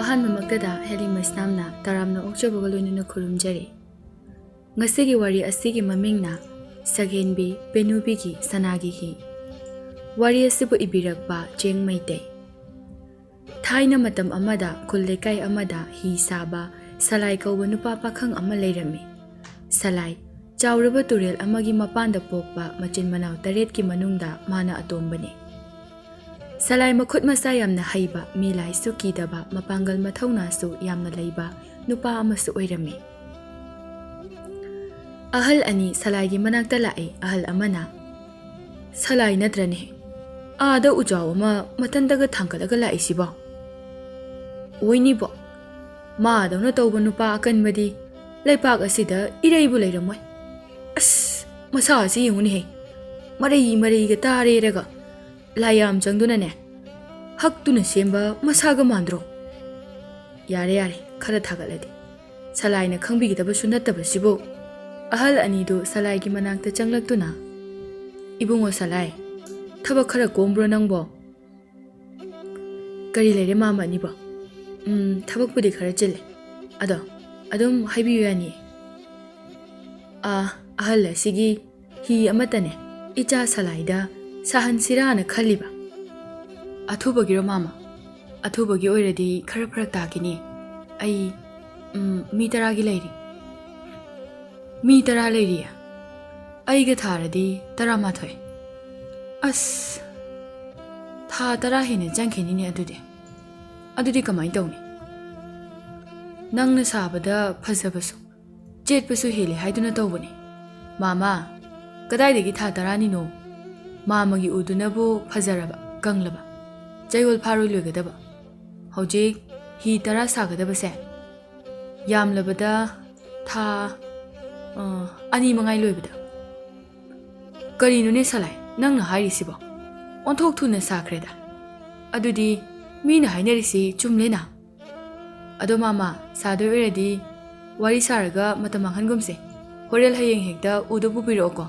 ꯑꯍꯥꯟꯕ ꯃꯛꯇꯗ ꯍꯦꯂꯤꯃꯁ ꯅꯥꯝꯅ ꯇꯔꯥꯝꯅ ꯑꯣꯛꯆꯕꯒ ꯂꯣꯏꯅꯅ ꯈꯨꯔꯨꯝꯖꯔꯤ꯫ ꯉꯁꯤꯒꯤ ꯋꯥꯔꯤ ꯑꯁꯤꯒꯤ ꯃꯃꯤꯡꯅ ꯁꯒꯦꯟꯕꯤ ꯄꯦꯅꯨꯕꯤꯒꯤ ꯁꯅꯥꯒꯤ ꯍꯤ꯫ ꯋꯥꯔꯤ ꯑꯁꯤꯕꯨ ꯏꯕꯤꯔꯛꯄ ꯆꯦꯡ ꯃꯩꯇꯩ꯫ ꯊꯥꯏꯅ ꯃꯇꯝ ꯑꯃꯗ ꯈꯨꯜ ꯂꯩꯀꯥꯏ ꯑꯃꯗ ꯍꯤ ꯁꯥꯕ ꯁꯂꯥꯏ ꯀꯧꯕ ꯅꯨꯄꯥ ꯄꯥꯈꯪ ꯑꯃ ꯂꯩꯔꯝꯃꯤ꯫ ꯁꯂꯥꯏ ꯆꯥꯎꯔꯕ ꯇꯨꯔꯦꯜ ꯑꯃꯒꯤ ꯃꯄꯥꯟꯗ ꯄꯣꯛꯄ ꯃꯆꯤꯟ ꯃꯅꯥꯎ 8ꯀꯤ ꯃꯅꯨꯡꯗ ꯃꯥꯅ ꯑꯇꯣꯝꯕꯅꯤ꯫ ꯁꯂꯥꯏ ꯃꯈꯨꯠ ꯃꯁꯥ ꯌꯥꯝꯅ ꯍꯩꯕ, ꯃꯤ ꯂꯥꯏꯁꯨ ꯀꯤꯗꯕ, ꯃꯄꯥꯡꯒꯜ ꯃꯊꯧꯅꯥꯁꯨ ꯌꯥꯝꯅ ꯂꯩꯕ ꯅꯨꯄꯥ ꯑꯃꯁꯨ ꯑꯣꯏꯔꯝꯃꯤ꯫ ꯑꯍꯜ ꯑꯅꯤ ꯁꯂꯥꯏꯒꯤ ꯃꯅꯥꯛꯇ ꯂꯥꯛꯏ꯫ ꯑꯍꯜ ꯑꯃꯅ, "ꯁꯂꯥꯏ ꯅꯠꯇ꯭ꯔꯅꯦ, ꯑꯥꯗ ꯎꯖꯥꯎ ꯑꯃ ꯃꯊꯟꯇꯒ ꯊꯥꯡꯒꯠꯂꯒ ꯂꯥꯛꯏꯁꯤꯕꯣ?" "ꯑꯣꯏꯅꯤꯕꯣ, ꯃꯥꯗꯧꯅ ꯇꯧꯕ ꯅꯨꯄꯥ ꯑꯀꯟꯕꯗꯤ ꯂꯩꯄꯥꯛ ꯑꯁꯤꯗ ꯏꯔꯩꯕꯨ ꯂꯩꯔꯝꯃꯣꯏ꯫ ꯑꯁ, ꯃꯁꯥ ꯑꯁꯤ ꯌꯦꯡꯉꯨꯅꯦꯍꯦ, ꯃꯔꯩ ꯃꯔꯩꯒ ꯇꯥꯔꯦꯔꯒ ꯂꯥꯏꯌꯥꯝ ꯆꯪꯗꯨꯅꯅꯦ ꯍꯛꯇꯨꯅ ꯁꯦꯝꯕ ꯃꯁꯥꯒ ꯃꯥꯟꯗ꯭ꯔꯣ?" "ꯌꯥꯔꯦ ꯌꯥꯔꯦ, ꯈꯔ ꯊꯥꯒꯠꯂꯗꯤ, ꯁꯂꯥꯏꯅ ꯈꯪꯕꯤꯒꯗꯕꯁꯨ ꯅꯠꯇꯕꯁꯤꯕꯨ." ꯑꯍꯜ ꯑꯅꯤꯗꯨ ꯁꯂꯥꯏꯒꯤ ꯃꯅꯥꯛꯇ ꯆꯪꯂꯛꯇꯨꯅ, "ꯏꯕꯨꯡꯉꯣ ꯁꯂꯥꯏ, ꯊꯕꯛ ꯈꯔ ꯀꯣꯝꯕ꯭ꯔꯣ ꯅꯪꯕꯣ?" "ꯀꯔꯤ ꯂꯩꯔꯦ ꯃꯥꯝꯃ ꯑꯅꯤꯕꯣ?" "ꯊꯕꯛꯄꯨꯗꯤ ꯈꯔ ꯆꯤꯜꯂꯦ, ꯑꯗꯣ ꯑꯗꯨꯝ ꯍꯥꯏꯕꯤꯌꯨ ꯌꯥꯅꯤꯌꯦ." "ꯑꯍꯜ ꯑꯁꯤꯒꯤ ꯍꯤ ꯑꯃꯠꯇꯅꯦ ꯏꯆꯥ ꯁꯂꯥꯏꯗ ꯁꯥꯍꯟꯁꯤꯔꯥꯅ ꯈꯜꯂꯤꯕ." "ꯑꯊꯨꯕꯒꯤꯔꯣ ꯃꯥꯝꯃ? ꯑꯊꯨꯕꯒꯤ ꯑꯣꯏꯔꯗꯤ ꯈꯔ ꯐꯔꯛ ꯇꯥꯈꯤꯅꯤ. ꯑꯩ ꯃꯤ 10ꯒꯤ ꯂꯩꯔꯤ." "ꯃꯤ 10 ꯂꯩꯔꯤꯌꯦ? ꯑꯩꯒ ꯊꯥꯔꯗꯤ 11. ꯑꯁ, ꯊꯥ 10 ꯍꯦꯟꯅ ꯆꯪꯈꯤꯅꯤꯅꯦ ꯑꯗꯨꯗꯤ ꯀꯃꯥꯏꯅ ꯇꯧꯅꯤ? ꯅꯪꯅ ꯁꯥꯕꯗ ꯐꯖꯕꯁꯨ ꯆꯦꯠꯄꯁꯨ ꯍꯦꯜꯂꯦ ꯍꯥꯏꯗꯨꯅ ꯇꯧꯕꯅꯤ." "ꯃꯥꯃꯥ, ꯀꯗꯥꯏꯗꯒꯤ ꯊꯥ 10ꯅꯣ? ꯃꯥꯃꯒꯤ ꯎꯗꯨꯅꯕꯨ ꯐꯖꯔꯕ, ꯀꯪꯂꯕ, ꯆꯌꯣꯜ ꯐꯥꯔꯣꯏ ꯂꯣꯏꯒꯗꯕ. ꯍꯧꯖꯤꯛ ꯍꯤ 10 ꯁꯥꯒꯗꯕꯁꯦ ꯌꯥꯝꯂꯕꯗ ꯊꯥ 2 ꯃꯉꯥꯏ ꯂꯣꯏꯕꯗ." "ꯀꯔꯤꯅꯣꯅꯦ ꯁꯂꯥꯏ ꯅꯪꯅ ꯍꯥꯏꯔꯤꯁꯤꯕꯣ? ꯑꯣꯟꯊꯣꯛ ꯊꯨꯅ ꯁꯥꯈ꯭ꯔꯦꯗ. ꯑꯗꯨꯗꯤ ꯃꯤꯅ ꯍꯥꯏꯅꯔꯤꯁꯤ ꯆꯨꯝꯂꯦꯅ." "ꯑꯗꯣ ꯃꯥꯃꯥ, ꯁꯥꯗꯣꯏ ꯑꯣꯏꯔꯗꯤ ꯋꯥꯔꯤ ꯁꯥꯔꯒ ꯃꯇꯝ ꯃꯥꯡꯍꯟꯒꯨꯝꯁꯦ. ꯍꯣꯔꯦꯟ ꯍꯌꯦꯡ ꯍꯦꯛꯇ ꯎꯗꯨ ꯄꯨꯕꯤꯔꯛꯑꯣꯀꯣ.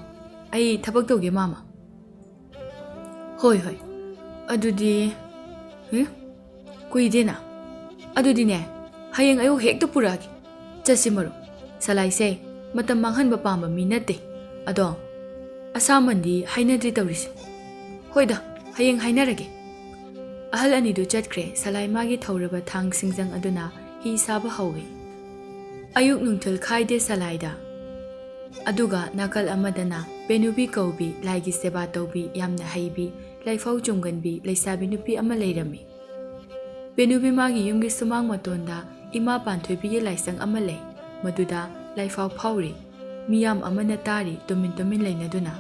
ꯑꯩ ꯊꯕꯛ ꯇꯧꯒꯦ ꯃꯥꯃꯥ." "ꯍꯣꯏ, ꯑꯗꯨꯗꯤ ꯀꯨꯏꯗꯦꯅ. ꯑꯗꯨꯗꯤꯅꯦ, ꯍꯌꯦꯡ ꯑꯌꯨꯛ ꯍꯦꯛꯇ ꯄꯨꯔꯛꯑꯒꯦ. ꯆꯠꯁꯤ ꯃꯔꯨꯞ. ꯁꯂꯥꯏꯁꯦ ꯃꯇꯝ ꯃꯥꯡꯍꯟꯕ ꯄꯥꯝꯕ ꯃꯤ ꯅꯠꯇꯦ. ꯑꯗꯣ ꯑꯁꯥꯃꯟꯗꯤ ꯍꯥꯏꯅꯗ꯭ꯔꯤ ꯇꯧꯔꯤꯁꯦ." "ꯍꯣꯏꯗ, ꯍꯌꯦꯡ ꯍꯥꯏꯅꯔꯒꯦ." ꯑꯍꯜ ꯑꯅꯤꯗꯨ ꯆꯠꯈ꯭ꯔꯦ꯫ ꯁꯂꯥꯏ ꯃꯥꯒꯤ ꯊꯧꯔꯕ ꯊꯥꯡ ꯁꯤꯡꯖꯪ ꯑꯗꯨꯅ ꯍꯤ ꯁꯥꯕ ꯍꯧꯏ꯫ ꯑꯌꯨꯛ ꯅꯨꯡꯊꯤꯜ ꯈꯥꯏꯗꯦ ꯁꯂꯥꯏꯗ꯫ ꯑꯗꯨꯒ ꯅꯥꯀꯜ ꯑꯃꯗꯅ ꯄꯦꯅꯨꯕꯤ ꯀꯧꯕꯤ, ꯂꯥꯏꯒꯤ ꯁꯦꯕꯥ ꯇꯧꯕꯤ, ꯌꯥꯝꯅ ꯍꯩꯕꯤ, ꯂꯩꯐꯥꯎ ꯆꯨꯝꯒꯟꯕꯤ ꯂꯩꯁꯥꯕꯤ ꯅꯨꯄꯤ ꯑꯃ ꯂꯩꯔꯝꯃꯤ꯫ ꯄꯦꯅꯨꯕꯤ ꯃꯥꯒꯤ ꯌꯨꯝꯒꯤ ꯁꯨꯃꯥꯡ ꯃꯇꯣꯟꯗ ꯏꯃꯥ ꯄꯥꯟꯊꯣꯏꯕꯤꯒꯤ ꯂꯥꯏꯁꯪ ꯑꯃ ꯂꯩ꯫ ꯃꯗꯨꯗ ꯂꯥꯏꯐꯥꯎ ꯐꯥꯎꯔꯤ꯫ ꯃꯤꯌꯥꯝ ꯑꯃꯅ ꯇꯥꯔꯤ ꯇꯨꯃꯤꯟ ꯇꯨꯃꯤꯟ ꯂꯩꯅꯗꯨꯅ꯫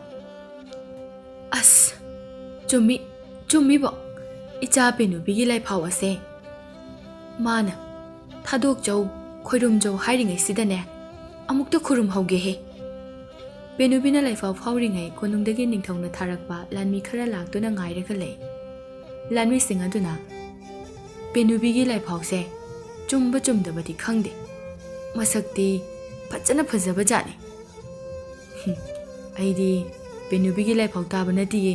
"ꯑꯁ, ꯆꯨꯝꯃꯤꯕꯣ, ꯏꯆꯥ ꯄꯦꯅꯨꯕꯤꯒꯤ ꯂꯥꯏꯐꯥꯎ ꯑꯁꯦ. ꯃꯥꯅ ꯊꯥꯗꯣꯛꯆꯧ, ꯈꯣꯏꯔꯨꯝꯖꯧ ꯍꯥꯏꯔꯤꯉꯩꯁꯤꯗꯅꯦ ꯑꯃꯨꯛꯇ ꯈꯨꯔꯨꯝꯍꯧꯒꯦꯍꯦ." ꯄꯦꯅꯨꯕꯤꯅ ꯂꯥꯏꯐꯥꯎ ꯐꯥꯎꯔꯤꯉꯩ ꯀꯣꯅꯨꯡꯗꯒꯤ ꯅꯤꯡꯊꯧꯅ ꯊꯥꯔꯛꯄ ꯂꯥꯟꯃꯤ ꯈꯔ ꯂꯥꯛꯇꯨꯅ ꯉꯥꯏꯔꯒ ꯂꯩ꯫ ꯂꯥꯟꯃꯤꯁꯤꯡ ꯑꯗꯨꯅ, "ꯄꯦꯅꯨꯕꯤꯒꯤ ꯂꯥꯏꯐꯥꯎꯁꯦ ꯆꯨꯝꯕ ꯆꯨꯝꯗꯕꯗꯤ ꯈꯪꯗꯦ. ꯃꯁꯛꯇꯤ ꯐꯖꯅ ꯐꯖꯕ ꯖꯥꯠꯅꯤ." "ꯑꯩꯗꯤ ꯄꯦꯅꯨꯕꯤꯒꯤ ꯂꯥꯏꯐꯥꯎ ꯇꯥꯕ ꯅꯠꯇꯤꯌꯦ.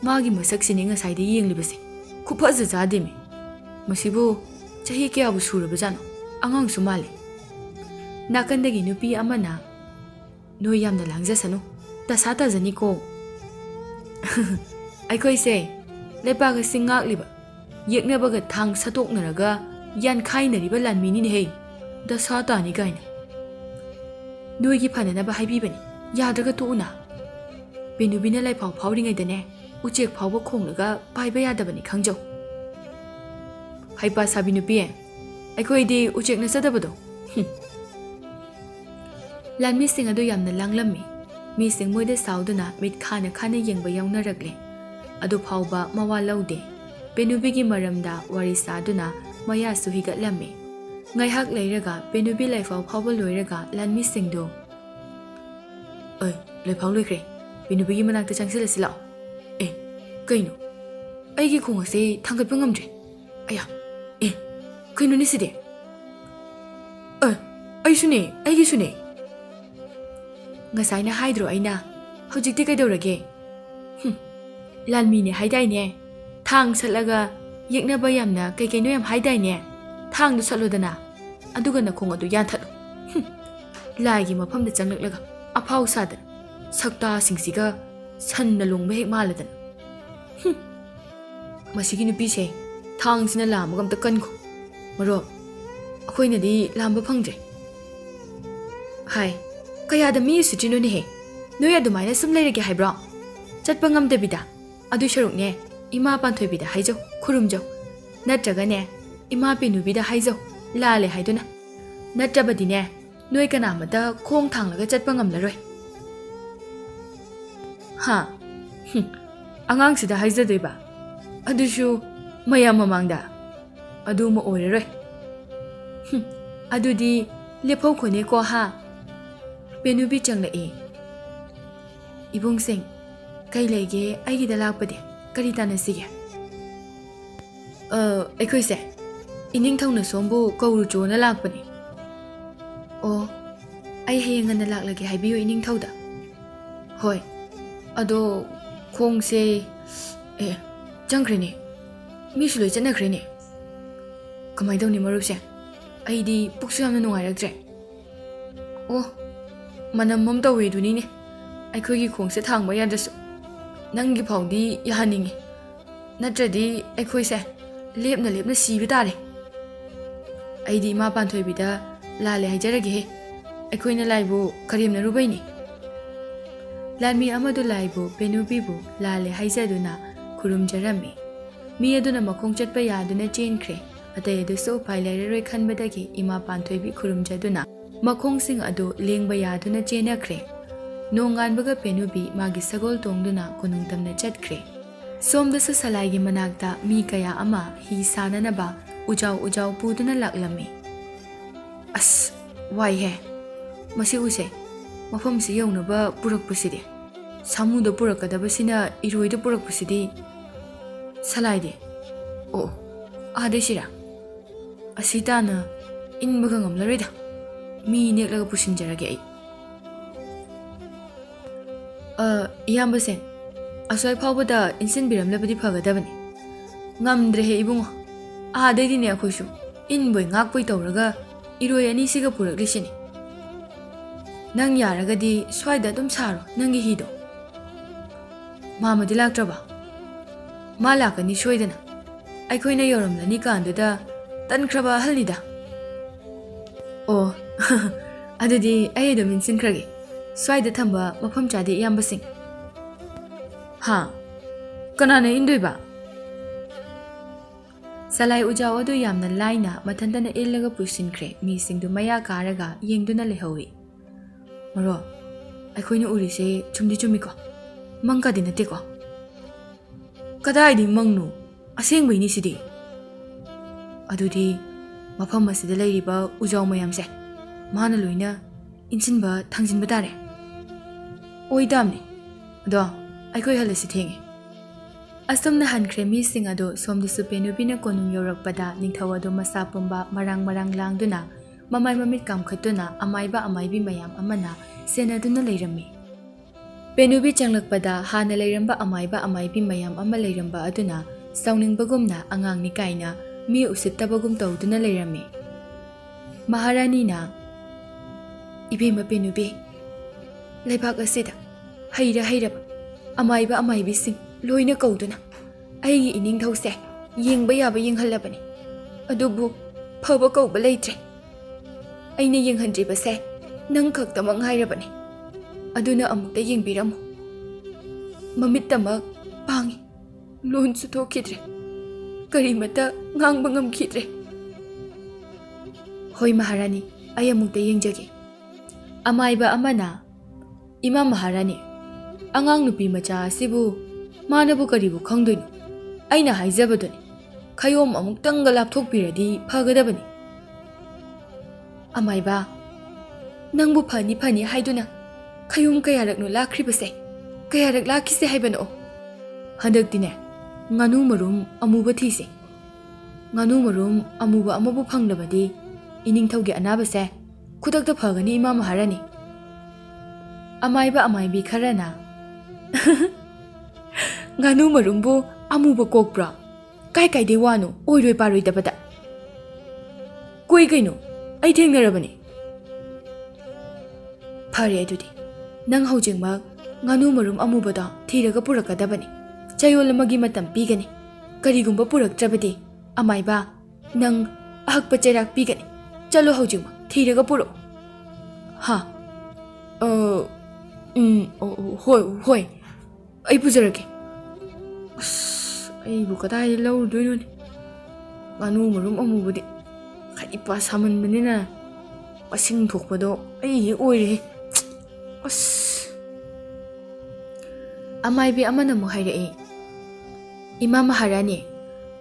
ꯃꯥꯒꯤ ꯃꯁꯛꯁꯤꯅꯦ ꯉꯁꯥꯏꯗ ꯌꯦꯡꯂꯤꯕꯁꯦ. ꯈꯨꯐꯖ ꯆꯥꯗꯦꯃꯤ. ꯃꯁꯤꯕꯨ ꯆꯍꯤ ꯀꯌꯥꯕꯨ ꯁꯨꯔꯕꯖꯥꯠꯅꯣ? ꯑꯉꯥꯡꯁꯨ ꯃꯥꯜꯂꯤ." ꯅꯥꯀꯟꯗꯒꯤ ꯅꯨꯄꯤ ꯑꯃꯅ, "ꯅꯣꯏ ꯌꯥꯝꯅ ꯂꯥꯡꯖꯁꯅꯨ, ꯗꯁꯥ ꯇꯥꯖꯅꯤꯀꯣ." "ꯑꯩꯈꯣꯏꯁꯦ ꯂꯩꯄꯥꯛ ꯑꯁꯤ ꯉꯥꯛꯂꯤꯕ, ꯌꯦꯛꯅꯕꯒ ꯊꯥꯡ ꯁꯠꯇꯣꯛꯅꯔꯒ ꯌꯥꯟꯈꯥꯏꯅꯔꯤꯕ ꯂꯥꯟꯃꯤꯅꯤꯅꯦꯍꯦ. ꯗꯁꯥ ꯇꯥꯅꯤ ꯀꯥꯏꯅ." "ꯅꯣꯏꯒꯤ ꯐꯅꯅꯕ ꯍꯥꯏꯕꯤꯕꯅꯤ, ꯌꯥꯗ꯭ꯔꯒ ꯇꯣꯛꯎꯅ. ꯄꯦꯅꯨꯕꯤꯅ ꯂꯥꯏꯐꯥꯎ ꯐꯥꯎꯔꯤꯉꯩꯗꯅꯦ ꯎꯆꯦꯛ ꯐꯥꯎꯕ ꯈꯣꯡꯂꯒ ꯄꯥꯏꯕ ꯌꯥꯗꯕꯅꯤ, ꯈꯪꯖꯧ." "ꯍꯩꯄꯥ ꯁꯥꯕꯤ ꯅꯨꯄꯤ, ꯑꯩꯈꯣꯏꯗꯤ ꯎꯆꯦꯛ ꯅꯠꯆꯗꯕꯗꯣ." ꯂꯥꯟꯃꯤꯁꯤꯡ ꯑꯗꯨ ꯌꯥꯝꯅ ꯂꯥꯡꯂꯝꯃꯤ꯫ ꯃꯤꯁꯤꯡ ꯃꯣꯏꯗ ꯁꯥꯎꯗꯨꯅ ꯃꯤꯠ ꯈꯥꯅ ꯈꯥꯅ ꯌꯦꯡꯕ ꯌꯥꯎꯅꯔꯛꯂꯦ꯫ ꯑꯗꯨ ꯐꯥꯎꯕ ꯃꯋꯥ ꯂꯧꯗꯦ꯫ ꯄꯦꯅꯨꯕꯤꯒꯤ ꯃꯔꯝꯗ ꯋꯥꯔꯤ ꯁꯥꯗꯨꯅ ꯃꯌꯥꯁꯨ ꯍꯤꯒꯠꯂꯝꯃꯤ꯫ ꯉꯥꯏꯍꯥꯛ ꯂꯩꯔꯒ ꯄꯦꯅꯨꯕꯤ ꯂꯥꯏꯐꯥꯎ ꯐꯥꯎꯕ ꯂꯣꯏꯔꯒ ꯂꯥꯟꯃꯤꯁꯤꯡꯗꯨ, "ꯂꯥꯏꯐꯥꯎ ꯂꯣꯏꯈ꯭ꯔꯦ. ꯄꯦꯅꯨꯕꯤꯒꯤ ꯃꯅꯥꯛꯇ ꯆꯪꯁꯤꯜꯂꯁꯤ ꯂꯥꯛꯑꯣ." "ꯀꯩꯅꯣ? ꯑꯩꯒꯤ ꯈꯣꯡ ꯑꯁꯦ ꯊꯥꯡꯒꯠꯄ ꯉꯝꯗ꯭ꯔꯦ. ꯑꯌꯥ, ꯀꯩꯅꯣꯅꯦ ꯁꯤꯗꯤ? ꯑꯩꯒꯤꯁꯨꯅꯦ." "ꯉꯁꯥꯏꯅ ꯍꯥꯏꯗ꯭ꯔꯣ ꯑꯩꯅ? ꯍꯧꯖꯤꯛꯇꯤ ꯀꯩꯗꯧꯔꯒꯦ?" "ꯂꯥꯟꯃꯤꯅꯦ ꯍꯥꯏꯗꯥꯏꯅꯦ? ꯊꯥꯡ ꯁꯠꯂꯒ ꯌꯦꯛꯅꯕ ꯌꯥꯝꯅ ꯀꯩꯀꯩꯅꯣ ꯌꯥꯝ ꯍꯥꯏꯗꯥꯏꯅꯦ? ꯊꯥꯡꯗꯨ ꯁꯠꯂꯨꯗꯅ ꯑꯗꯨꯒ ꯅꯈꯣꯡ ꯑꯗꯨ ꯌꯥꯟꯊꯠꯂꯨ ꯂꯥꯏꯒꯤ ꯃꯐꯝꯗ ꯆꯪꯂꯛꯂꯒ ꯑꯐꯥꯎ ꯁꯥꯗꯅ ꯁꯛꯇꯥꯁꯤꯡꯁꯤꯒ ꯁꯟꯅ ꯂꯣꯡꯕ ꯍꯦꯛ ꯃꯥꯜꯂꯗꯅ ꯃꯁꯤꯒꯤ ꯅꯨꯄꯤꯁꯦ ꯊꯥꯡꯁꯤꯅ ꯂꯥꯝꯕꯒ ꯑꯝꯇ ꯀꯟꯈꯣ ꯃꯔꯣꯞ ꯑꯩꯈꯣꯏꯅꯗꯤ ꯂꯥꯝꯕ ꯐꯪꯗ꯭ꯔꯦ ꯍꯥꯏ ꯀꯌꯥꯗ ꯃꯤ ꯎꯁꯤꯠꯇ꯭ꯔꯤꯅꯣꯅꯦꯍꯦ ꯅꯣꯏ ꯑꯗꯨꯃꯥꯏꯅ ꯁꯨꯝ ꯂꯩꯔꯒꯦ ꯍꯥꯏꯕ꯭ꯔꯣ ꯆꯠꯄ ꯉꯝꯗꯕꯤꯗ ꯑꯗꯨ ꯁꯔꯨꯛꯅꯦ ꯏꯃꯥ ꯄꯥꯟꯊꯣꯏꯕꯤꯗ ꯍꯥꯏꯖꯧ ꯈꯨꯔꯨꯝꯖꯧ ꯅꯠꯇ꯭ꯔꯒꯅꯦ ꯏꯃꯥ ꯄꯦꯅꯨꯕꯤꯗ ꯍꯥꯏꯖꯧ ꯂꯥꯜꯂꯦ ꯍꯥꯏꯗꯨꯅ ꯅꯠꯇ꯭ꯔꯕꯗꯤꯅꯦ ꯅꯣꯏ ꯀꯅꯥꯃꯠꯇ ꯈꯣꯡ ꯊꯥꯡꯂꯒ ꯆꯠꯄ ꯉꯝꯂꯔꯣꯏ ꯍꯥ ꯑꯉꯥꯡꯁꯤꯗ ꯍꯥꯏꯖꯗꯣꯏꯕ ꯑꯗꯨꯁꯨ ꯃꯌꯥꯝ ꯃꯃꯥꯡꯗ ꯑꯗꯨꯃ ꯑꯣꯏꯔꯔꯣꯏ ꯑꯗꯨꯗꯤ ꯂꯦꯞꯍꯧꯈꯣꯅꯦꯀꯣ ꯍꯥ ꯄꯦꯅꯨꯕꯤ ꯆꯪꯂꯛꯏ ꯏꯕꯨꯡꯁꯤꯡ ꯀꯩ ꯂꯩꯒꯦ ꯑꯩꯒꯤꯗ ꯂꯥꯛꯄꯗꯤ ꯀꯔꯤ ꯇꯥꯟꯅꯁꯤꯒꯦ ꯑꯩꯈꯣꯏꯁꯦ ꯏꯅꯤꯡꯊꯧꯅ ꯁꯣꯝꯕꯨ ꯀꯧꯔꯨꯆꯣꯅ ꯂꯥꯛꯄꯅꯤ ꯑꯣ ꯑꯩ ꯍꯌꯦꯡ ꯉꯟꯅ ꯂꯥꯛꯂꯒꯦ ꯍꯥꯏꯕꯤꯌꯨ ꯏꯅꯤꯡꯊꯧꯗ ꯍꯣꯏ ꯑꯗꯣ ꯈꯣꯡꯁꯦ ꯆꯪꯈ꯭ꯔꯦꯅꯦ ꯃꯤꯁꯨ ꯂꯣꯏ ꯆꯠꯅꯈ꯭ꯔꯦꯅꯦ ꯀꯃꯥꯏꯅ ꯇꯧꯅꯤ ꯃꯔꯨꯞꯁꯦ ꯑꯩꯗꯤ ꯄꯨꯛꯁꯨ ꯌꯥꯝꯅ ꯅꯨꯡꯉꯥꯏꯔꯛꯇ꯭ꯔꯦ ꯑꯣ ꯃꯅꯝ ꯑꯃ ꯇꯧꯋꯦꯗꯨꯅꯤꯅꯦ ꯑꯩꯈꯣꯏꯒꯤ ꯈꯣꯡꯁꯦ ꯊꯥꯡꯕ ꯌꯥꯗ꯭ꯔꯁꯨ ꯅꯪꯒꯤ ꯐꯥꯎꯗꯤ ꯌꯥꯍꯟꯅꯤꯡꯉꯤ ꯅꯠꯇ꯭ꯔꯗꯤ ꯑꯩꯈꯣꯏꯁꯦ ꯂꯦꯞꯅ ꯂꯦꯞꯅ ꯁꯤꯕ ꯇꯥꯔꯦ ꯑꯩꯗꯤ ꯏꯃꯥ ꯄꯥꯟꯊꯣꯏꯕꯤꯗ ꯂꯥꯜꯂꯦ ꯍꯥꯏꯖꯔꯒꯦꯍꯦ ꯑꯩꯈꯣꯏꯅ ꯂꯥꯏꯕꯨ ꯀꯔꯦꯝꯅꯔꯨꯕꯩꯅꯤ ꯂꯥꯟꯃꯤ ꯑꯃꯗꯨ ꯂꯥꯏꯕꯨ ꯄꯦꯅꯨꯕꯤꯕꯨ ꯂꯥꯜꯂꯦ ꯍꯥꯏꯖꯗꯨꯅ ꯈꯨꯔꯨꯝꯖꯔꯝꯃꯤ ꯃꯤ ꯑꯗꯨꯅ ꯃꯈꯣꯡ ꯆꯠꯄ ꯌꯥꯗꯨꯅ ꯆꯦꯟꯈ꯭ꯔꯦ ꯑꯇꯩ ꯑꯗꯨꯁꯨ ꯎꯄꯥꯏ ꯂꯩꯔꯔꯣꯏ ꯈꯟꯕꯗꯒꯤ ꯏꯃꯥ ꯄꯥꯟꯊꯣꯏꯕꯤ ꯈꯨꯔꯨꯝꯖꯗꯨꯅ ꯃꯈꯣꯡꯁꯤꯡ ꯑꯗꯨ ꯂꯦꯡꯕ ꯌꯥꯗꯨꯅ ꯆꯦꯟꯅꯈ꯭ꯔꯦ ꯅꯣꯡꯉꯥꯟꯕꯒ ꯄꯦꯅꯨꯕꯤ ꯃꯥꯒꯤ ꯁꯒꯣꯜ ꯇꯣꯡꯗꯨꯅ ꯀꯣꯅꯨꯡ ꯇꯝꯅ ꯆꯠꯈ꯭ꯔꯦ ꯁꯣꯝꯗꯁꯨ ꯁꯂꯥꯏꯒꯤ ꯃꯅꯥꯛꯇ ꯃꯤ ꯀꯌꯥ ꯑꯃ ꯍꯤ ꯁꯥꯅꯅꯕ ꯎꯖꯥꯎ ꯎꯖꯥꯎ ꯄꯨꯗꯨꯅ ꯂꯥꯛꯂꯝꯃꯤ ꯑꯁ ꯋꯥꯏꯍꯦ ꯃꯁꯤ ꯎꯁꯦ ꯃꯐꯝꯁꯤ ꯌꯧꯅꯕ ꯄꯨꯔꯛꯄꯁꯤꯗꯤ ꯁꯥꯃꯨꯗ ꯄꯨꯔꯛꯀꯗꯕꯁꯤꯅ ꯏꯔꯣꯏꯗ ꯄꯨꯔꯛꯄꯁꯤꯗꯤ ꯁꯂꯥꯏꯗꯤ ꯑꯣ ꯑꯥꯗꯩꯁꯤꯔꯥ ꯑꯁꯤ ꯇꯥꯅ ꯏꯟꯕꯒ ꯉꯝꯂꯔꯣꯏꯗ ꯃꯤ ꯅꯦꯛꯂꯒ ꯄꯨꯁꯤꯟꯖꯔꯒꯦ ꯑꯩ ꯏꯌꯥꯝꯕꯁꯦ ꯑꯁ꯭ꯋꯥꯏ ꯐꯥꯎꯕꯗ ꯏꯟꯁꯤꯟꯕꯤꯔꯝꯂꯕꯗꯤ ꯐꯒꯗꯕꯅꯤ ꯉꯝꯗ꯭ꯔꯦꯍꯦ ꯏꯕꯨꯡꯉꯣ ꯑꯥꯗꯩꯗꯤꯅꯦ ꯑꯩꯈꯣꯏꯁꯨ ꯏꯟꯕꯣꯏ ꯉꯥꯛꯄꯣꯏ ꯇꯧꯔꯒ ꯏꯔꯣꯏ ꯑꯅꯤꯁꯤꯒ ꯄꯨꯔꯛꯂꯤꯁꯤꯅꯤ ꯅꯪ ꯌꯥꯔꯒꯗꯤ ꯁ꯭ꯋꯥꯏꯗ ꯑꯗꯨꯝ ꯁꯥꯔꯣ ꯅꯪꯒꯤ ꯍꯤꯗꯣ ꯃꯥꯃꯗꯤ ꯂꯥꯛꯇ꯭ꯔꯕ ꯃꯥ ꯂꯥꯛꯀꯅꯤ ꯁꯣꯏꯗꯅ ꯑꯩꯈꯣꯏꯅ ꯌꯧꯔꯝꯂꯅꯤ ꯀꯥꯟꯗꯨꯗ ꯇꯟꯈ꯭ꯔꯕ ꯑꯍꯜꯅꯤꯗ ꯑꯣ ꯑꯗꯨꯗꯤ ꯑꯩ ꯑꯗꯨꯝ ꯏꯟꯁꯤꯟꯈ꯭ꯔꯒꯦ ꯁ꯭ꯋꯥꯏꯗ ꯊꯝꯕ ꯃꯐꯝ ꯆꯥꯗꯦ ꯏꯌꯥꯝꯕꯁꯤꯡ ꯍꯥ ꯀꯅꯥꯅ ꯏꯟꯗꯣꯏꯕ ꯁꯂꯥꯏ ꯎꯖꯥꯎ ꯑꯗꯨ ꯌꯥꯝꯅ ꯂꯥꯏꯅ ꯃꯊꯟꯇꯅ ꯏꯜꯂꯒ ꯄꯨꯁꯤꯟꯈ꯭ꯔꯦ ꯃꯤꯁꯤꯡꯗꯨ ꯃꯌꯥ ꯀꯥꯔꯒ ꯌꯦꯡꯗꯨꯅ ꯂꯩꯍꯧꯏ ꯃꯔꯣ ꯑꯩꯈꯣꯏꯅ ꯎꯔꯤꯁꯦ ꯆꯨꯝꯗꯤ ꯆꯨꯝꯃꯤꯀꯣ ꯃꯪꯀꯗꯤ ꯅꯠꯇꯦꯀꯣ ꯀꯗꯥꯏꯗꯤ ꯃꯪꯅꯣ ꯑꯁꯦꯡꯕꯩꯅꯤ ꯁꯤꯗꯤ ꯑꯗꯨꯗꯤ ꯃꯐꯝ ꯑꯁꯤꯗ ꯂꯩꯔꯤꯕ ꯎꯖꯥꯎ ꯃꯌꯥꯝꯁꯦ ꯃꯥꯅ ꯂꯣꯏꯅ ꯏꯟꯁꯤꯟꯕ ꯊꯥꯡꯖꯤꯟꯕ ꯇꯥꯔꯦ ꯑꯣꯏꯗꯥꯝꯅꯤ ꯑꯗꯣ ꯑꯩꯈꯣꯏ ꯍꯜꯂꯁꯤ ꯊꯦꯡꯉꯦ ꯑꯁꯨꯝꯅ ꯍꯟꯈ꯭ꯔꯦ ꯃꯤꯁꯤꯡ ꯑꯗꯨ ꯁꯣꯝꯗꯁꯨ ꯄꯦꯅꯨꯕꯤꯅ ꯀꯣꯅꯨꯡ ꯌꯧꯔꯛꯄꯗ ꯅꯤꯡꯊꯧ ꯑꯗꯨ ꯃꯁꯥ ꯄꯨꯝꯕ ꯃꯔꯥꯡ ꯃꯔꯥꯡ ꯂꯥꯡꯗꯨꯅ ꯃꯃꯥꯏ ꯃꯃꯤꯠ ꯀꯥꯝꯈꯠꯇꯨꯅ ꯑꯃꯥꯏꯕ ꯑꯃꯥꯏꯕꯤ ꯃꯌꯥꯝ ꯑꯃꯅ ꯁꯦꯟꯅꯗꯨꯅ ꯂꯩꯔꯝꯃꯤ ꯄꯦꯅꯨꯕꯤ ꯆꯪꯂꯛꯄꯗ ꯍꯥꯟꯅ ꯂꯩꯔꯝꯕ ꯑꯃꯥꯏꯕ ꯑꯃꯥꯏꯕꯤ ꯃꯌꯥꯝ ꯑꯃ ꯂꯩꯔꯝꯕ ꯑꯗꯨꯅ ꯁꯥꯎꯅꯤꯡꯕꯒꯨꯝꯅ ꯑꯉꯥꯡꯅꯤ ꯀꯥꯏꯅ ꯃꯤ ꯎꯁꯤꯠꯇꯕꯒꯨꯝ ꯇꯧꯗꯨꯅ ꯂꯩꯔꯝꯃꯤ ꯃꯍꯥꯔꯥꯅꯤꯅ ꯏꯕꯦꯝꯃ ꯄꯦꯅꯨꯕꯤ ꯂꯩꯕꯥꯛ ꯑꯁꯤꯗ ꯍꯩꯔꯕ ꯑꯃꯥꯏꯕ ꯑꯃꯥꯏꯕꯤꯁꯤꯡ ꯂꯣꯏꯅ ꯀꯧꯗꯨꯅ ꯑꯩꯒꯤ ꯏꯅꯤꯡꯊꯧꯁꯦ ꯌꯦꯡꯕ ꯌꯥꯕ ꯌꯦꯡꯍꯜꯂꯕꯅꯤ ꯑꯗꯨꯕꯨ ꯐꯕ ꯀꯧꯕ ꯂꯩꯇ꯭ꯔꯦ ꯑꯩꯅ ꯌꯦꯡꯍꯟꯗ꯭ꯔꯤꯕꯁꯦ ꯅꯪ ꯈꯛꯇꯃꯛ ꯉꯥꯏꯔꯕꯅꯤ ꯑꯗꯨꯅ ꯑꯃꯨꯛꯇ ꯌꯦꯡꯕꯤꯔꯝꯃꯨ ꯃꯃꯤꯠꯇꯃꯛ ꯄꯥꯡꯉꯤ ꯂꯣꯟꯁꯨ ꯊꯣꯛꯈꯤꯗ꯭ꯔꯦ ꯀꯔꯤꯃꯠꯇ ꯉꯥꯡꯕ ꯉꯝꯈꯤꯗ꯭ꯔꯦ ꯍꯣꯏ ꯃꯍꯥꯔꯥꯅꯤ ꯑꯩ ꯑꯃꯨꯛꯇ ꯌꯦꯡꯖꯒꯦ ꯑꯃꯥꯏꯕ ꯑꯃꯅ ꯏꯃꯥ ꯃꯍꯥꯔꯥꯅꯤ ꯑꯉꯥꯡ ꯅꯨꯄꯤ ꯃꯆꯥ ꯑꯁꯤꯕꯨ ꯃꯥꯅꯕꯨ ꯀꯔꯤꯕꯨ ꯈꯪꯗꯣꯏꯅꯣ ꯑꯩꯅ ꯍꯥꯏꯖꯕꯗꯨꯅꯤ ꯈꯌꯣꯝ ꯑꯃꯨꯛꯇꯪꯒ ꯂꯥꯞꯊꯣꯛꯄꯤꯔꯗꯤ ꯐꯒꯗꯕꯅꯤ ꯑꯃꯥꯏꯕ ꯅꯪꯕꯨ ꯐꯅꯤ ꯍꯥꯏꯗꯨꯅ ꯈꯌꯣꯝ ꯀꯌꯥꯔꯛꯅꯣ ꯂꯥꯛꯈ꯭ꯔꯤꯕꯁꯦ ꯀꯌꯥꯔꯛ ꯂꯥꯛꯈꯤꯁꯦ ꯍꯥꯏꯕꯅꯣ ꯍꯟꯗꯛꯇꯤꯅꯦ ꯉꯥꯅꯨ ꯃꯔꯨꯝ ꯑꯃꯨꯕ ꯊꯤꯁꯦ ꯉꯥꯅꯨ ꯃꯔꯨꯝ ꯑꯃꯨꯕ ꯑꯃꯕꯨ ꯐꯪꯂꯕꯗꯤ ꯏꯅꯤꯡꯊꯧꯒꯤ ꯑꯅꯥꯕꯁꯦ ꯈꯨꯗꯛꯇ ꯐꯒꯅꯤ ꯏꯃꯥ ꯃꯍꯥꯔꯥꯅꯤ ꯑꯃꯥꯏꯕ ꯑꯃꯥꯏꯕꯤ ꯈꯔꯅ ꯉꯥꯅꯨ ꯃꯔꯨꯝꯕꯨ ꯑꯃꯨꯕ ꯀꯣꯛꯄ꯭ꯔꯣ ꯀꯥꯏꯗꯩ ꯋꯥꯅꯣ ꯑꯣꯏꯔꯣꯏ ꯄꯥꯔꯣꯏꯗꯕꯗ ꯀꯣꯏ ꯀꯩꯅꯣ ꯑꯩ ꯊꯦꯡꯅꯔꯕꯅꯤ ꯐꯔꯦ ꯑꯗꯨꯗꯤ ꯅꯪ ꯍꯧꯖꯤꯛꯃꯛ ꯉꯥꯅꯨ ꯃꯔꯨꯝ ꯑꯃꯨꯕꯗꯣ ꯊꯤꯔꯒ ꯄꯨꯔꯛꯀꯗꯕꯅꯤ ꯆꯌꯣꯜ ꯑꯃꯒꯤ ꯃꯇꯝ ꯄꯤꯒꯅꯤ ꯀꯔꯤꯒꯨꯝꯕ ꯄꯨꯔꯛꯇ꯭ꯔꯕꯗꯤ ꯑꯃꯥꯏꯕ ꯅꯪ ꯑꯍꯛꯄ ꯆꯩꯔꯥꯛ ꯄꯤꯒꯅꯤ ꯆꯠꯂꯣ ꯍꯧꯖꯤꯛꯃꯛ ꯊꯤꯔꯒ ꯄꯨꯔꯛꯑꯣ ꯍꯥ ꯍꯣꯏ ꯑꯩ ꯄꯨꯖꯔꯒꯦ ꯑꯁ ꯑꯩꯕꯨ ꯀꯗꯥꯏꯗ ꯂꯧꯔꯨꯗꯣꯏꯅꯣꯅꯦ ꯉꯥꯅꯨ ꯃꯔꯨꯝ ꯑꯃꯨꯕꯗꯤ ꯍꯩꯄꯥ ꯁꯥꯃꯟꯕꯅꯤꯅ ꯃꯁꯤꯡ ꯊꯣꯛꯄꯗꯣ ꯑꯩ ꯍꯦꯛ ꯑꯣꯏꯔꯦ ꯑꯁ ꯑꯃꯥꯏꯕꯤ ꯑꯃꯅ ꯑꯃꯨꯛ ꯍꯥꯏꯔꯛꯏ ꯏꯃꯥ ꯃꯍꯥꯔꯥꯅꯤ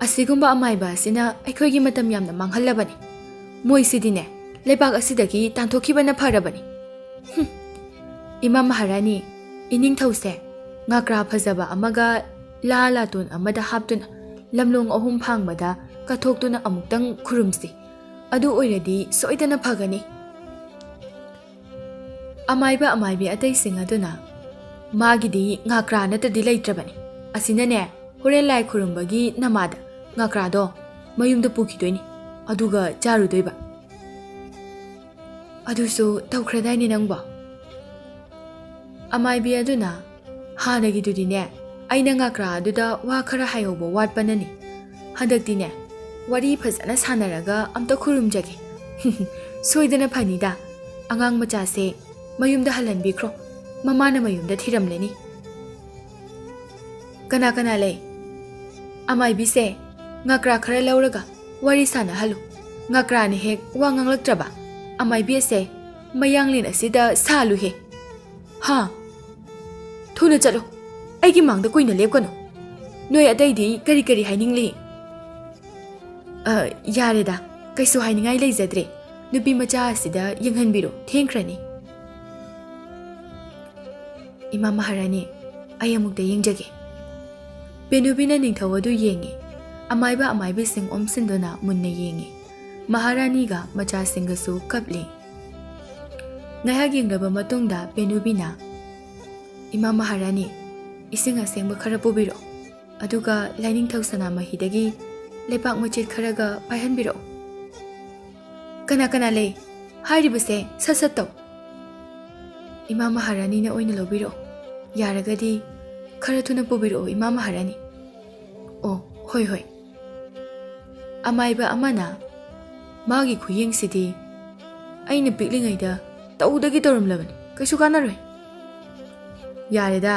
ꯑꯁꯤꯒꯨꯝꯕ ꯑꯃꯥꯏꯕ ꯑꯁꯤꯅ ꯑꯩꯈꯣꯏꯒꯤ ꯃꯇꯝ ꯌꯥꯝꯅ ꯃꯥꯡꯍꯜꯂꯕꯅꯤ ꯃꯣꯏꯁꯤꯗꯤꯅꯦ ꯂꯩꯕꯥꯛ ꯑꯁꯤꯗꯒꯤ ꯇꯥꯟꯊꯣꯛꯈꯤꯕꯅ ꯐꯔꯕꯅꯤ ꯏꯃꯥ ꯃꯍꯥꯔꯥꯅꯤ ꯏꯅꯤꯡꯊꯧꯁꯦ ꯉꯥꯀ꯭ꯔꯥ ꯐꯖꯕ ꯑꯃꯒ ꯂꯥ ꯂꯥꯇꯣꯟ ꯑꯃꯗ ꯍꯥꯞꯇꯨꯅ ꯂꯝꯂꯣꯡ ꯑꯍꯨꯝ ꯐꯥꯡꯕꯗ ꯀꯠꯊꯣꯛꯇꯨꯅ ꯑꯃꯨꯛꯇꯪ ꯈꯨꯔꯨꯝꯁꯤ ꯑꯗꯨ ꯑꯣꯏꯔꯗꯤ ꯁꯣꯏꯗꯅ ꯐꯒꯅꯤ ꯑꯃꯥꯏꯕ ꯑꯃꯥꯏꯕꯤ ꯑꯇꯩꯁꯤꯡ ꯑꯗꯨꯅ ꯃꯥꯒꯤꯗꯤ ꯉꯥꯀ꯭ꯔꯥ ꯅꯠꯇ꯭ꯔꯗꯤ ꯂꯩꯇ꯭ꯔꯕꯅꯤ ꯑꯁꯤꯅꯅꯦ ꯍꯣꯔꯦꯟ ꯂꯥꯏ ꯈꯨꯔꯨꯝꯕꯒꯤ ꯅꯃꯥꯗ ꯉꯥꯀ꯭ꯔꯥꯗꯣ ꯃꯌꯨꯝꯗ ꯄꯨꯈꯤꯗꯣꯏꯅꯤ ꯑꯗꯨꯒ ꯆꯥꯔꯨꯗꯣꯏꯕ ꯑꯗꯨꯁꯨ ꯇꯧꯈ꯭ꯔꯗꯥꯏꯅꯦ ꯅꯪꯕꯣ ꯑꯃꯥꯏꯕꯤ ꯑꯗꯨꯅ ꯍꯥꯟꯅꯒꯤꯗꯨꯗꯤꯅꯦ ꯑꯩꯅ ꯉꯥꯀ꯭ꯔꯥ ꯑꯗꯨꯗ ꯋꯥ ꯈꯔ ꯍꯥꯏꯍꯧꯕ ꯋꯥꯠꯄꯅꯅꯤ ꯍꯟꯗꯛꯇꯤꯅꯦ ꯋꯥꯔꯤ ꯐꯖꯅ ꯁꯥꯟꯅꯔꯒ ꯑꯝꯇ ꯈꯨꯔꯨꯝꯖꯒꯦ ꯁꯣꯏꯗꯅ ꯐꯅꯤꯗ ꯑꯉꯥꯡ ꯃꯆꯥꯁꯦ ꯃꯌꯨꯝꯗ ꯍꯜꯍꯟꯕꯤꯈ꯭ꯔꯣ ꯃꯃꯥꯅ ꯃꯌꯨꯝꯗ ꯊꯤꯔꯝꯂꯅꯤ ꯀꯅꯥ ꯀꯅꯥ ꯂꯩ ꯑꯃꯥꯏꯕꯤꯁꯦ ꯉꯥꯀ꯭ꯔꯥ ꯈꯔ ꯂꯧꯔꯒ ꯋꯥꯔꯤ ꯁꯥꯟꯅꯍꯜꯂꯨ ꯉꯥꯀ꯭ꯔꯥꯅ ꯍꯦꯛ ꯋꯥ ꯉꯥꯡꯂꯛꯇ꯭ꯔꯕ ꯑꯃꯥꯏꯕꯤ ꯑꯁꯦ ꯃꯌꯥꯡꯂꯦꯟ ꯑꯁꯤꯗ ꯁꯥꯜꯂꯨꯍꯦ ꯍꯥ ꯊꯨꯅ ꯆꯠꯂꯣ ꯑꯩꯒꯤ ꯃꯥꯡꯗ ꯀꯨꯏꯅ ꯂꯦꯞꯀꯅꯨ ꯅꯣꯏ ꯑꯇꯩꯗꯤ ꯀꯔꯤ ꯀꯔꯤ ꯍꯥꯏꯅꯤꯡꯂꯤ ꯌꯥꯔꯦꯗ ꯀꯩꯁꯨ ꯍꯥꯏꯅꯤꯡꯉꯥꯏ ꯂꯩꯖꯗ꯭ꯔꯦ ꯅꯨꯄꯤ ꯃꯆꯥ ꯑꯁꯤꯗ ꯌꯦꯡꯍꯟꯕꯤꯔꯣ ꯊꯦꯡꯈ꯭ꯔꯅꯤ ꯏꯃꯥ ꯃꯍꯥꯔꯥꯅꯤ ꯑꯩ ꯑꯃꯨꯛꯇ ꯌꯦꯡꯖꯒꯦ ꯄꯦꯅꯨꯕꯤꯅ ꯅꯤꯡꯊꯧ ꯑꯗꯨ ꯌꯦꯡꯉꯤ ꯑꯃꯥꯏꯕ ꯑꯃꯥꯏꯕꯤꯁꯤꯡ ꯑꯣꯝꯁꯤꯟꯗꯨꯅ ꯃꯨꯟꯅ ꯌꯦꯡꯉꯤ ꯃꯍꯥꯔꯥꯅꯤꯒ ꯃꯆꯥꯁꯤꯡꯒꯁꯨ ꯀꯞꯂꯤ ꯉꯥꯏꯍꯥꯛ ꯌꯦꯡꯂꯕ ꯃꯇꯨꯡꯗ ꯄꯦꯅꯨꯕꯤꯅ ꯏꯃꯥ ꯃꯍꯥꯔꯥꯅꯤ ꯏꯁꯤꯡ ꯑꯁꯦꯡꯕ ꯈꯔ ꯄꯨꯕꯤꯔꯛꯑꯣ ꯑꯗꯨꯒ ꯂꯥꯏꯅꯤꯡꯊꯧ ꯁꯅꯥꯃꯍꯤꯗꯒꯤ ꯂꯩꯄꯥꯛ ꯃꯆꯦꯠ ꯈꯔꯒ ꯄꯥꯏꯍꯟꯕꯤꯔꯛꯑꯣ ꯀꯅꯥ ꯀꯅꯥ ꯂꯩ ꯍꯥꯏꯔꯤꯕꯁꯦ ꯁꯠ ꯁꯠ ꯇꯧ ꯏꯃꯥ ꯃꯍꯥꯔꯥꯅꯤꯅ ꯑꯣꯏꯅ ꯂꯧꯕꯤꯔꯛꯑꯣ ꯌꯥꯔꯒꯗꯤ ꯈꯔ ꯊꯨꯅ ꯄꯨꯕꯤꯔꯛꯑꯣ ꯏꯃꯥ ꯃꯍꯥꯔꯥꯅꯤ ꯑꯣ ꯍꯣꯏ ꯍꯣꯏ ꯑꯃꯥꯏꯕ ꯑꯃꯅ ꯃꯥꯒꯤ ꯈꯨꯌꯦꯡꯁꯤꯗꯤ ꯑꯩꯅ ꯄꯤꯛꯂꯤꯉꯩꯗ ꯇꯧꯗꯒꯤ ꯇꯧꯔꯝꯂꯕꯅꯤ ꯀꯩꯁꯨ ꯀꯥꯟꯅꯔꯣꯏ ꯌꯥꯔꯦꯗ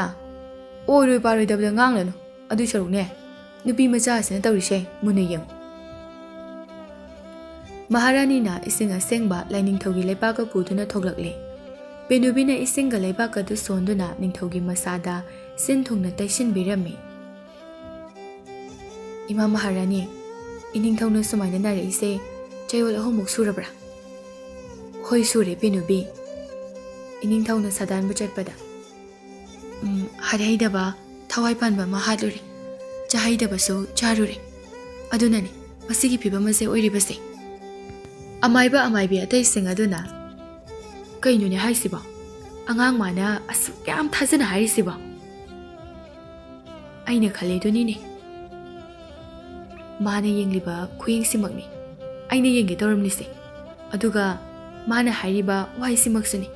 ꯑꯣꯏꯔꯣꯏ ꯄꯥꯔꯣꯏꯗꯕꯗ ꯉꯥꯡꯂꯅꯨ ꯑꯗꯨꯏ ꯁꯔꯨꯛꯅꯦ ꯅꯨꯄꯤ ꯃꯆꯥꯁꯤꯅ ꯇꯧꯔꯤꯁꯦ ꯃꯨꯟꯅ ꯌꯦꯡꯉꯨ ꯃꯍꯥꯔꯥꯅꯤꯅ ꯏꯁꯤꯡ ꯑꯁꯦꯡꯕ ꯂꯥꯏꯅꯤꯡꯊꯧꯒꯤ ꯂꯩꯄꯥꯛꯀ ꯄꯨꯗꯨꯅ ꯊꯣꯛꯂꯛꯂꯤ ꯄꯦꯅꯨꯕꯤꯅ ꯏꯁꯤꯡꯒ ꯂꯩꯕꯥꯛꯀꯗꯨ ꯁꯣꯟꯗꯨꯅ ꯅꯤꯡꯊꯧꯒꯤ ꯃꯁꯥꯗ ꯁꯤꯟ ꯊꯨꯡꯅ ꯇꯩꯁꯤꯟꯕꯤꯔꯝꯃꯤ ꯏꯃꯥ ꯃꯍꯥꯔꯥꯅꯤ ꯏꯅꯤꯡꯊꯧꯅ ꯁꯨꯃꯥꯏꯅ ꯅꯥꯔꯛꯏꯁꯦ ꯆꯌꯣꯜ 3ꯃꯨꯛ ꯁꯨꯔꯕ꯭ꯔꯥ ꯍꯣꯏ ꯁꯨꯔꯦ ꯄꯦꯅꯨꯕꯤ ꯏꯅꯤꯡꯊꯧꯅ ꯁꯥꯗꯥꯟꯕ ꯆꯠꯄꯗ ꯍꯩꯗꯕ ꯊꯋꯥꯏ ꯄꯥꯟꯕ ꯑꯃ ꯍꯥꯠꯂꯨꯔꯦ ꯆꯥꯍꯩꯗꯕꯁꯨ ꯆꯥꯔꯨꯔꯦ ꯑꯗꯨꯅꯅꯤ ꯃꯁꯤꯒꯤ ꯐꯤꯕꯝ ꯑꯁꯤ ꯑꯣꯏꯔꯤꯕꯁꯦ ꯑꯃꯥꯏꯕ ꯑꯃꯥꯏꯕꯤ ꯑꯇꯩꯁꯤꯡ ꯑꯗꯨꯅ ꯀꯩꯅꯣꯅꯦ ꯍꯥꯏꯁꯤꯕꯣ ꯑꯉꯥꯡ ꯃꯥꯅ ꯑꯁꯨꯛ ꯌꯥꯝ ꯊꯥꯖꯅ ꯍꯥꯏꯔꯤꯁꯤꯕꯣ ꯑꯩꯅ ꯈꯜꯂꯦꯗꯨꯅꯤꯅꯦ ꯃꯥꯅ ꯌꯦꯡꯂꯤꯕ ꯈꯨꯌꯦꯡꯁꯤꯃꯛꯅꯤ ꯑꯩꯅ ꯌꯦꯡꯒꯦ ꯇꯧꯔꯝꯂꯤꯁꯦ ꯑꯗꯨꯒ ꯃꯥꯅ ꯍꯥꯏꯔꯤꯕ ꯋꯥꯍꯩꯁꯤꯃꯛꯁꯨꯅꯤ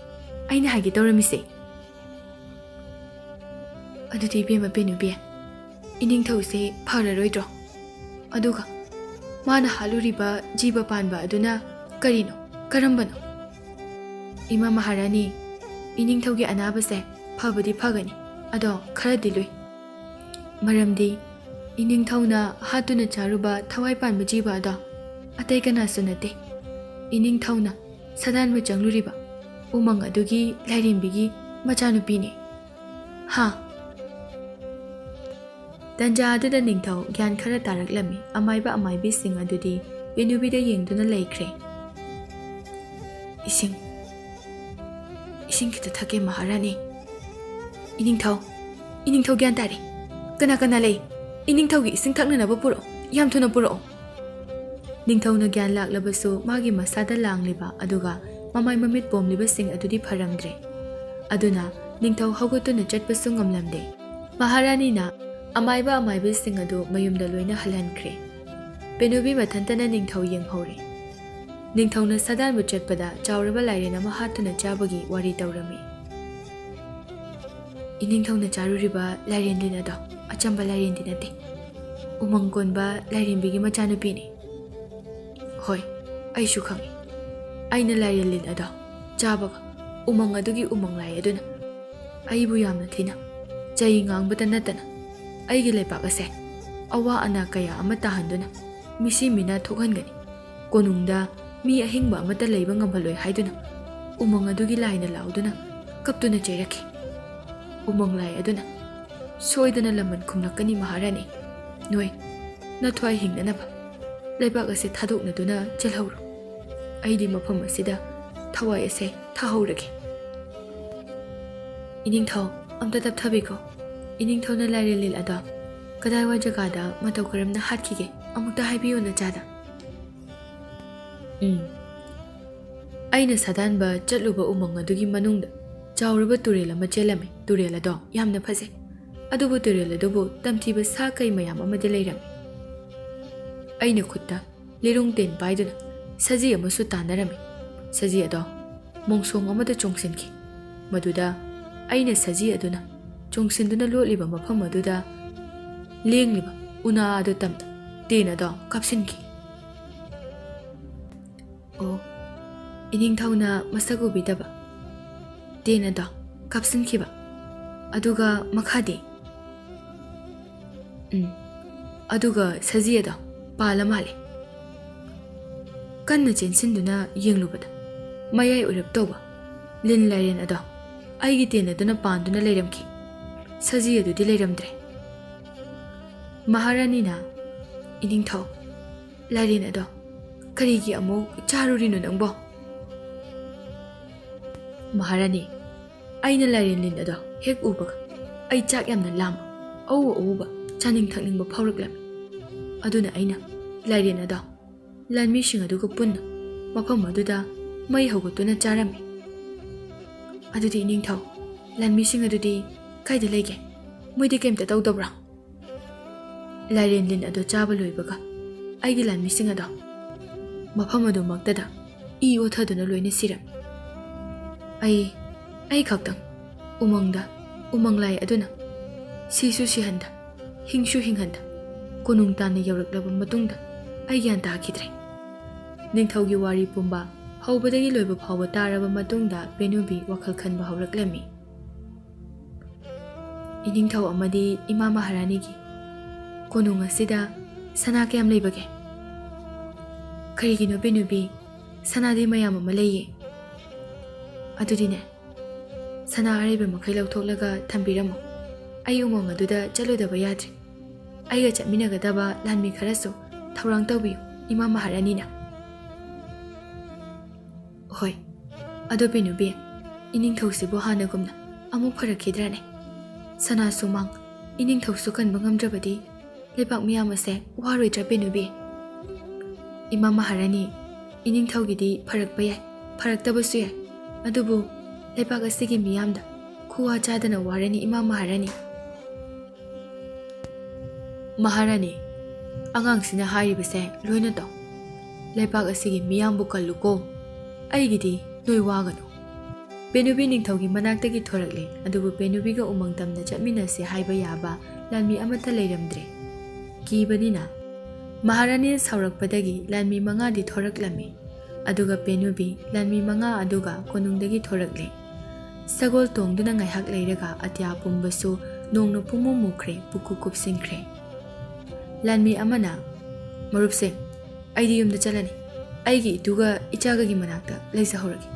ꯑꯩꯅ ꯍꯥꯏꯒꯦ ꯇꯧꯔꯝꯃꯤꯁꯦ ꯑꯗꯨꯗꯤ ꯏꯕꯦꯝꯃ ꯄꯦꯅꯨꯕꯤ ꯏꯅꯤꯡꯊꯧꯁꯦ ꯐꯔꯔꯣꯏꯗ꯭ꯔꯣ ꯑꯗꯨꯒ ꯃꯥꯅ ꯍꯥꯠꯂꯨꯔꯤꯕ ꯖꯤꯕ ꯄꯥꯟꯕ ꯑꯗꯨꯅ ꯀꯔꯤꯅꯣ ꯀꯔꯝꯕꯅꯣ ꯏꯃꯥ ꯃꯍꯥꯔꯥꯅꯤ ꯏꯅꯤꯡꯊꯧꯒꯤ ꯑꯅꯥꯕꯁꯦ ꯐꯕꯗꯤ ꯐꯒꯅꯤ ꯑꯗꯣ ꯈꯔꯗꯤ ꯂꯨꯏ ꯃꯔꯝꯗꯤ ꯏꯅꯤꯡꯊꯧꯅ ꯍꯥꯠꯇꯨꯅ ꯆꯥꯔꯨꯕ ꯊꯋꯥꯏ ꯄꯥꯟꯕ ꯖꯤꯕ ꯑꯗꯣ ꯑꯇꯩ ꯀꯅꯥꯁꯨ ꯅꯠꯇꯦ ꯏꯅꯤꯡꯊꯧꯅ ꯁꯥꯗꯥꯟꯕ ꯆꯪꯂꯨꯔꯤꯕ ꯎꯃꯪ ꯑꯗꯨꯒꯤ ꯂꯥꯏꯔꯦꯝꯕꯤꯒꯤ ꯃꯆꯥꯅꯨꯄꯤꯅꯤ ꯍꯥ ꯇꯟꯖꯥ ꯑꯗꯨꯗ ꯅꯤꯡꯊꯧ ꯒ꯭ꯌꯥꯟ ꯈꯔ ꯇꯥꯔꯛꯂꯝꯃꯤ ꯑꯃꯥꯏꯕ ꯑꯃꯥꯏꯕꯤꯁꯤꯡ ꯑꯗꯨꯗꯤ ꯄꯦꯅꯨꯕꯤꯗ ꯌꯦꯡꯗꯨꯅ ꯂꯩꯈ꯭ꯔꯦ ꯏꯁꯤꯡ ꯈꯤꯇ ꯊꯛꯀꯦ ꯃꯍꯥꯔꯥꯅꯤ ꯏꯅꯤꯡꯊꯧ ꯒ꯭ꯌꯥꯟ ꯇꯥꯔꯦ ꯀꯅꯥ ꯀꯅꯥ ꯂꯩ ꯏꯅꯤꯡꯊꯧꯒꯤ ꯏꯁꯤꯡ ꯊꯛꯅꯅꯕ ꯄꯨꯔꯛꯑꯣ ꯌꯥꯝ ꯊꯨꯅ ꯄꯨꯔꯛꯑꯣ ꯅꯤꯡꯊꯧꯅ ꯒ꯭ꯌꯥꯟ ꯂꯥꯛꯂꯕꯁꯨ ꯃꯥꯒꯤ ꯃꯁꯥꯗ ꯂꯥꯡꯂꯤꯕ ꯑꯗꯨꯒ ꯃꯃꯥꯏ ꯃꯃꯤꯠ ꯄꯣꯝꯂꯤꯕꯁꯤꯡ ꯑꯗꯨꯗꯤ ꯐꯔꯝꯗ꯭ꯔꯦ ꯑꯗꯨꯅ ꯅꯤꯡꯊꯧ ꯍꯧꯒꯠꯇꯨꯅ ꯆꯠꯄꯁꯨ ꯉꯝꯂꯝꯗꯦ ꯃꯍꯥꯔꯥꯅꯤꯅ ꯑꯃꯥꯏꯕ ꯑꯃꯥꯏꯕꯤꯁꯤꯡ ꯑꯗꯨ ꯃꯌꯨꯝꯗ ꯂꯣꯏꯅ ꯍꯜꯍꯟꯈ꯭ꯔꯦ ꯄꯦꯅꯨꯕꯤ ꯃꯊꯟꯇꯅ ꯅꯤꯡꯊꯧ ꯌꯦꯡꯍꯧꯔꯦ ꯅꯤꯡꯊꯧꯅ ꯁꯥꯗꯥꯟꯕ ꯆꯠꯄꯗ ꯆꯥꯎꯔꯕ ꯂꯥꯏꯔꯦꯟ ꯑꯃ ꯍꯥꯠꯇꯨꯅ ꯆꯥꯕꯒꯤ ꯋꯥꯔꯤ ꯇꯧꯔꯝꯃꯤ꯫ ꯏꯅꯤꯡꯊꯧꯅ ꯆꯥꯔꯨꯔꯤꯕ ꯂꯥꯏꯔꯦꯟ ꯂꯤꯟ ꯑꯗꯣ ꯑꯆꯝꯕ ꯂꯥꯏꯔꯦꯟꯗꯤ ꯅꯠꯇꯦ, ꯎꯃꯪ ꯀꯣꯟꯕ ꯂꯥꯏꯔꯦꯟꯕꯤꯒꯤ ꯃꯆꯥꯅꯨꯄꯤꯅꯤ꯫ ꯍꯣꯏ, ꯑꯩꯁꯨ ꯈꯪꯏ꯫ ꯑꯩꯅ ꯂꯥꯏꯔꯦꯟ ꯂꯤꯟ ꯑꯗꯣ ꯆꯥꯕꯒ ꯎꯃꯪ ꯑꯗꯨꯒꯤ ꯎꯃꯪ ꯂꯥꯏ ꯑꯗꯨꯅ ꯑꯩꯕꯨ ꯌꯥꯝꯅ ꯊꯤꯅ ꯆꯩ ꯉꯥꯡꯕꯇ ꯅꯠꯇꯅ ꯑꯩꯒꯤ ꯂꯩꯄꯥꯛ ꯑꯁꯦ ꯑꯋꯥ ꯑꯅꯥ ꯀꯌꯥ ꯑꯃ ꯇꯥꯍꯟꯗꯨꯅ ꯃꯤꯁꯤ ꯃꯤꯅꯥ ꯊꯣꯛꯍꯟꯒꯅꯤ, ꯀꯣꯅꯨꯡꯗ ꯃꯤ ꯑꯍꯤꯡꯕ ꯑꯃꯠꯇ ꯂꯩꯕ ꯉꯝꯍꯜꯂꯣꯏ ꯍꯥꯏꯗꯨꯅ ꯎꯃꯪ ꯑꯗꯨꯒꯤ ꯂꯥꯏꯅ ꯂꯥꯎꯗꯨꯅ ꯀꯞꯇꯨꯅ ꯆꯩꯔꯛꯈꯤ꯫ ꯎꯃꯪ ꯂꯥꯏ ꯑꯗꯨꯅ ꯁꯣꯏꯗꯅ ꯂꯃꯟ ꯈꯨꯝꯂꯛꯀꯅꯤ ꯃꯍꯥꯔꯥꯅꯤ, ꯅꯣꯏ ꯅꯊ꯭ꯋꯥꯏ ꯍꯤꯡꯅꯅꯕ ꯂꯩꯕꯥꯛ ꯑꯁꯦ ꯊꯥꯗꯣꯛꯅꯗꯨꯅ ꯆꯦꯜꯍꯧꯔꯣ꯫ ꯑꯩꯗꯤ ꯃꯐꯝ ꯑꯁꯤꯗ ꯊꯋꯥꯏ ꯑꯁꯦ ꯊꯥꯍꯧꯔꯒꯦ꯫ ꯏꯅꯤꯡꯊꯧ ꯑꯝꯇ ꯇꯞꯊꯕꯤꯈꯣ꯫ ꯏꯅꯤꯡꯊꯧꯅ ꯂꯥꯏꯔꯦꯟ ꯂꯤꯟ ꯑꯗꯣ ꯀꯗꯥꯏꯋꯥꯏ ꯖꯒꯥꯗ ꯃꯇꯧ ꯀꯔꯝꯅ ꯍꯥꯠꯈꯤꯒꯦ ꯑꯃꯨꯛꯇ ꯍꯥꯏꯕꯤꯌꯨ ꯅꯆꯥꯗ꯫ ꯑꯩꯅ ꯁꯥꯗꯥꯟꯕ ꯆꯠꯂꯨꯕ ꯎꯃꯪ ꯑꯗꯨꯒꯤ ꯃꯅꯨꯡꯗ ꯆꯥꯎꯔꯕ ꯇꯨꯔꯦꯜ ꯑꯃ ꯆꯦꯜꯂꯝꯃꯤ꯫ ꯇꯨꯔꯦꯜ ꯑꯗꯣ ꯌꯥꯝꯅ ꯐꯖꯩ, ꯑꯗꯨꯕꯨ ꯇꯨꯔꯦꯜ ꯑꯗꯨꯕꯨ ꯇꯝꯊꯤꯕ ꯁꯥ ꯀꯩ ꯃꯌꯥꯝ ꯑꯃꯗꯤ ꯂꯩꯔꯝꯃꯤ꯫ ꯑꯩꯅ ꯈꯨꯠꯇ ꯂꯤꯔꯨꯡ ꯇꯦꯟ ꯄꯥꯏꯗꯨꯅ ꯁꯖꯤ ꯑꯃꯁꯨ ꯇꯥꯟꯅꯔꯝꯃꯤ꯫ ꯁꯖꯤ ꯑꯗꯣ ꯃꯣꯡꯁꯣꯡ ꯑꯃꯗ ꯆꯣꯡꯁꯤꯟꯈꯤ꯫ ꯃꯗꯨꯗ ꯑꯩꯅ ꯁꯖꯤ ꯑꯗꯨꯅ ꯆꯣꯡꯁꯤꯟꯗꯨꯅ ꯂꯣꯠꯂꯤꯕ ꯃꯐꯝ ꯑꯗꯨꯗ ꯂꯦꯡꯂꯤꯕ ꯎꯅꯥ ꯑꯗꯨ ꯇꯝꯅ ꯇꯦꯟ ꯑꯗꯣ ꯀꯥꯞꯁꯤꯟꯈꯤ꯫ ꯑꯣ, ꯏꯅꯤꯡꯊꯧꯅ ꯃꯁꯛ ꯎꯕꯤꯗꯕ ꯇꯦꯟ ꯑꯗꯣ ꯀꯥꯞꯁꯤꯟꯈꯤꯕ, ꯑꯗꯨꯒ ꯃꯈꯥꯗꯤ? ꯑꯗꯨꯒ ꯁꯖꯤ ꯑꯗꯣ ꯄꯥꯜꯂ ꯃꯥꯜꯂꯦ꯫ ꯀꯟꯅ ꯆꯦꯟꯁꯤꯟꯗꯨꯅ ꯌꯦꯡꯂꯨꯕꯗ ꯃꯌꯥꯏ ꯑꯣꯏꯔꯞ ꯇꯧꯕ ꯂꯤꯟ ꯂꯥꯏꯔꯦꯟ ꯑꯗꯣ ꯑꯩꯒꯤ ꯇꯦꯟ ꯑꯗꯨꯅ ꯄꯥꯟꯗꯨꯅ ꯂꯩꯔꯝꯈꯤ꯫ ꯁꯖꯤ ꯑꯗꯨꯗꯤ ꯂꯩꯔꯝꯗ꯭ꯔꯦ꯫ ꯃꯍꯥꯔꯥꯅꯤꯅ ꯏꯅꯤꯡꯊꯧ ꯂꯥꯏꯔꯦꯟ ꯑꯗꯣ ꯀꯔꯤꯒꯤ ꯑꯃꯨꯛ ꯆꯥꯔꯨꯔꯤꯅꯣ ꯅꯪꯕꯣ? ꯃꯍꯥꯔꯥꯅꯤ, ꯑꯩꯅ ꯂꯥꯏꯔꯦꯟ ꯂꯤꯟ ꯑꯗꯣ ꯍꯦꯛ ꯎꯕꯒ ꯑꯩ ꯆꯥꯛ ꯌꯥꯝꯅ ꯂꯥꯝꯕ, ꯑꯎꯕ ꯆꯥꯅꯤꯡ ꯊꯛꯅꯤꯡꯕ ꯐꯥꯎꯔꯛꯂꯝꯃꯤ꯫ ꯑꯗꯨꯅ ꯑꯩꯅ ꯂꯥꯏꯔꯦꯟ ꯑꯗꯣ ꯂꯥꯟꯃꯤꯁꯤꯡ ꯑꯗꯨꯒ ꯄꯨꯟꯅ ꯃꯐꯝ ꯑꯗꯨꯗ ꯃꯩ ꯍꯧꯒꯠꯇꯨꯅ ꯆꯥꯔꯝꯃꯤ꯫ ꯑꯗꯨꯗꯤ ꯏꯅꯤꯡꯊꯧ, ꯂꯥꯟꯃꯤꯁꯤꯡ ꯑꯗꯨꯗꯤ ꯀꯥꯏꯗ ꯂꯩꯒꯦ? ꯃꯣꯏꯗꯤ ꯀꯩꯝꯇ ꯇꯧꯗꯕ꯭ꯔꯥ? ꯂꯥꯏꯔꯦꯟ ꯂꯤꯟ ꯑꯗꯨ ꯆꯥꯕ ꯂꯣꯏꯕꯒ ꯑꯩꯒꯤ ꯂꯥꯟꯃꯤꯁꯤꯡ ꯑꯗꯣ ꯃꯐꯝ ꯑꯗꯨꯃꯛꯇꯗ ꯏ ꯑꯣꯊꯗꯨꯅ ꯂꯣꯏꯅ ꯁꯤꯔꯝꯃꯤ꯫ ꯑꯩ ꯈꯛꯇꯪ ꯎꯃꯪꯗ ꯎꯃꯪ ꯂꯥꯏ ꯑꯗꯨꯅ ꯁꯤꯁꯨ ꯁꯤꯍꯟꯗ, ꯍꯤꯡꯁꯨ ꯍꯤꯡꯍꯟꯗ ꯀꯣꯅꯨꯡ ꯇꯥꯟꯅ ꯌꯧꯔꯛꯂꯕ ꯃꯇꯨꯡꯗ ꯑꯩ ꯒ꯭ꯌꯥꯟ ꯇꯥꯈꯤꯗ꯭ꯔꯦ꯫ ꯅꯤꯡꯊꯧꯒꯤ ꯋꯥꯔꯤ ꯄꯨꯝꯕ ꯍꯧꯕꯗꯒꯤ ꯂꯣꯏꯕ ꯐꯥꯎꯕ ꯇꯥꯔꯕ ꯃꯇꯨꯡꯗ ꯄꯦꯅꯨꯕꯤ ꯋꯥꯈꯜ ꯈꯟꯕ ꯍꯧꯔꯛꯂꯝꯃꯤ꯫ ꯏꯅꯤꯡꯊꯧ ꯑꯃꯗꯤ ꯏꯃꯥ ꯃꯍꯥꯔꯥꯅꯤꯒꯤ ꯀꯣꯅꯨꯡ ꯑꯁꯤꯗ ꯁꯅꯥ ꯀꯌꯥꯝ ꯂꯩꯕꯒꯦ? ꯀꯔꯤꯒꯤꯅꯣ ꯄꯦꯅꯨꯕꯤ, ꯁꯅꯥꯗꯤ ꯃꯌꯥꯝ ꯑꯃ ꯂꯩꯌꯦ꯫ ꯑꯗꯨꯗꯤꯅꯦ, ꯁꯅꯥ ꯑꯔꯩꯕ ꯃꯈꯩ ꯂꯧꯊꯣꯛꯂꯒ ꯊꯝꯕꯤꯔꯝꯃꯣ꯫ ꯑꯩ ꯎꯃꯪ ꯑꯗꯨꯗ ꯆꯠꯂꯨꯗꯕ ꯌꯥꯗ꯭ꯔꯦ꯫ ꯑꯩꯒ ꯆꯠꯃꯤꯟꯅꯒꯗꯕ ꯂꯥꯟꯃꯤ ꯈꯔꯁꯨ ꯊꯧꯔꯥꯡ ꯇꯧꯕꯤꯌꯨ ꯏꯃꯥ ꯃꯍꯥꯔꯥꯅꯤꯅ꯫ ꯍꯣꯏ, ꯑꯗꯣ ꯄꯦꯅꯨꯕꯤ, ꯏꯅꯤꯡꯊꯧꯁꯤꯕꯨ ꯍꯥꯟꯅꯒꯨꯝꯅ ꯑꯃꯨꯛ ꯐꯔꯛꯈꯤꯗ꯭ꯔꯅꯦ? ꯁꯅꯥ ꯁꯨꯃꯥꯡ ꯏꯅꯤꯡꯊꯧꯁꯨ ꯀꯟꯕ ꯉꯝꯗ꯭ꯔꯕꯗꯤ ꯂꯩꯕꯥꯛ ꯃꯤꯌꯥꯝ ꯑꯁꯦ ꯋꯥꯔꯣꯏꯗ꯭ꯔꯥ ꯄꯦꯅꯨꯕꯤ? ꯏꯃꯥ ꯃꯍꯥꯔꯥꯅꯤ, ꯏꯅꯤꯡꯊꯧꯒꯤꯗꯤ ꯐꯔꯛꯄ ꯌꯥꯏ, ꯐꯔꯛꯇꯕꯁꯨ ꯌꯥꯏ, ꯑꯗꯨꯕꯨ ꯂꯩꯕꯥꯛ ꯑꯁꯤꯒꯤ ꯃꯤꯌꯥꯝꯗ ꯈꯨꯋꯥ ꯆꯥꯗꯅ ꯋꯥꯔꯅꯤ ꯏꯃꯥ ꯃꯍꯥꯔꯥꯅꯤ꯫ ꯃꯍꯥꯔꯥꯅꯤ, ꯑꯉꯥꯡꯁꯤꯅ ꯍꯥꯏꯔꯤꯕꯁꯦ ꯂꯣꯏꯅ ꯇꯧ꯫ ꯂꯩꯕꯥꯛ ꯑꯁꯤꯒꯤ ꯃꯤꯌꯥꯝꯕꯨ ꯀꯜꯂꯨꯀꯣ, ꯑꯩꯒꯤꯗꯤ ꯅꯣꯏ ꯋꯥꯒꯅꯨ꯫ ꯄꯦꯅꯨꯕꯤ ꯅꯤꯡꯊꯧꯒꯤ ꯃꯅꯥꯛꯇꯒꯤ ꯊꯣꯔꯛꯂꯦ, ꯑꯗꯨꯕꯨ ꯄꯦꯅꯨꯕꯤꯒ ꯎꯃꯪ ꯇꯝꯅ ꯆꯠꯃꯤꯟꯅꯁꯦ ꯍꯥꯏꯕ ꯌꯥꯕ ꯂꯥꯟꯃꯤ ꯑꯃꯠꯇ ꯂꯩꯔꯝꯗ꯭ꯔꯦ꯫ ꯀꯤꯕꯅꯤꯅ ꯃꯍꯥꯔꯥꯅꯤꯅ ꯁꯥꯎꯔꯛꯄꯗꯒꯤ ꯂꯥꯟꯃꯤ 5ꯗꯤ ꯊꯣꯔꯛꯂꯝꯃꯤ, ꯑꯗꯨꯒ ꯄꯦꯅꯨꯕꯤ ꯂꯥꯟꯃꯤ 5 ꯑꯗꯨꯒ ꯀꯣꯅꯨꯡꯗꯒꯤ ꯊꯣꯔꯛꯂꯦ꯫ ꯁꯒꯣꯜ ꯇꯣꯡꯗꯨꯅ ꯉꯥꯏꯍꯥꯛ ꯂꯩꯔꯒ ꯑꯇꯤꯌꯥ ꯄꯨꯝꯕꯁꯨ ꯅꯣꯡꯅ ꯄꯨꯝꯃꯨ ꯃꯨꯈ꯭ꯔꯦ, ꯄꯨꯛꯀꯨ ꯀꯨꯞꯁꯤꯟꯈ꯭ꯔꯦ꯫ ꯂꯥꯟꯃꯤ ꯑꯃꯅ, ꯃꯔꯨꯞꯁꯤꯡ, ꯑꯩꯗꯤ ꯌꯨꯝꯗ ꯆꯠꯂꯅꯤ꯫ ꯑꯩꯒꯤ ꯏꯇꯨꯒ ꯏꯆꯥꯒꯒꯤ ꯃꯅꯥꯛꯇ ꯂꯩꯖꯍꯧꯔꯒꯦ꯫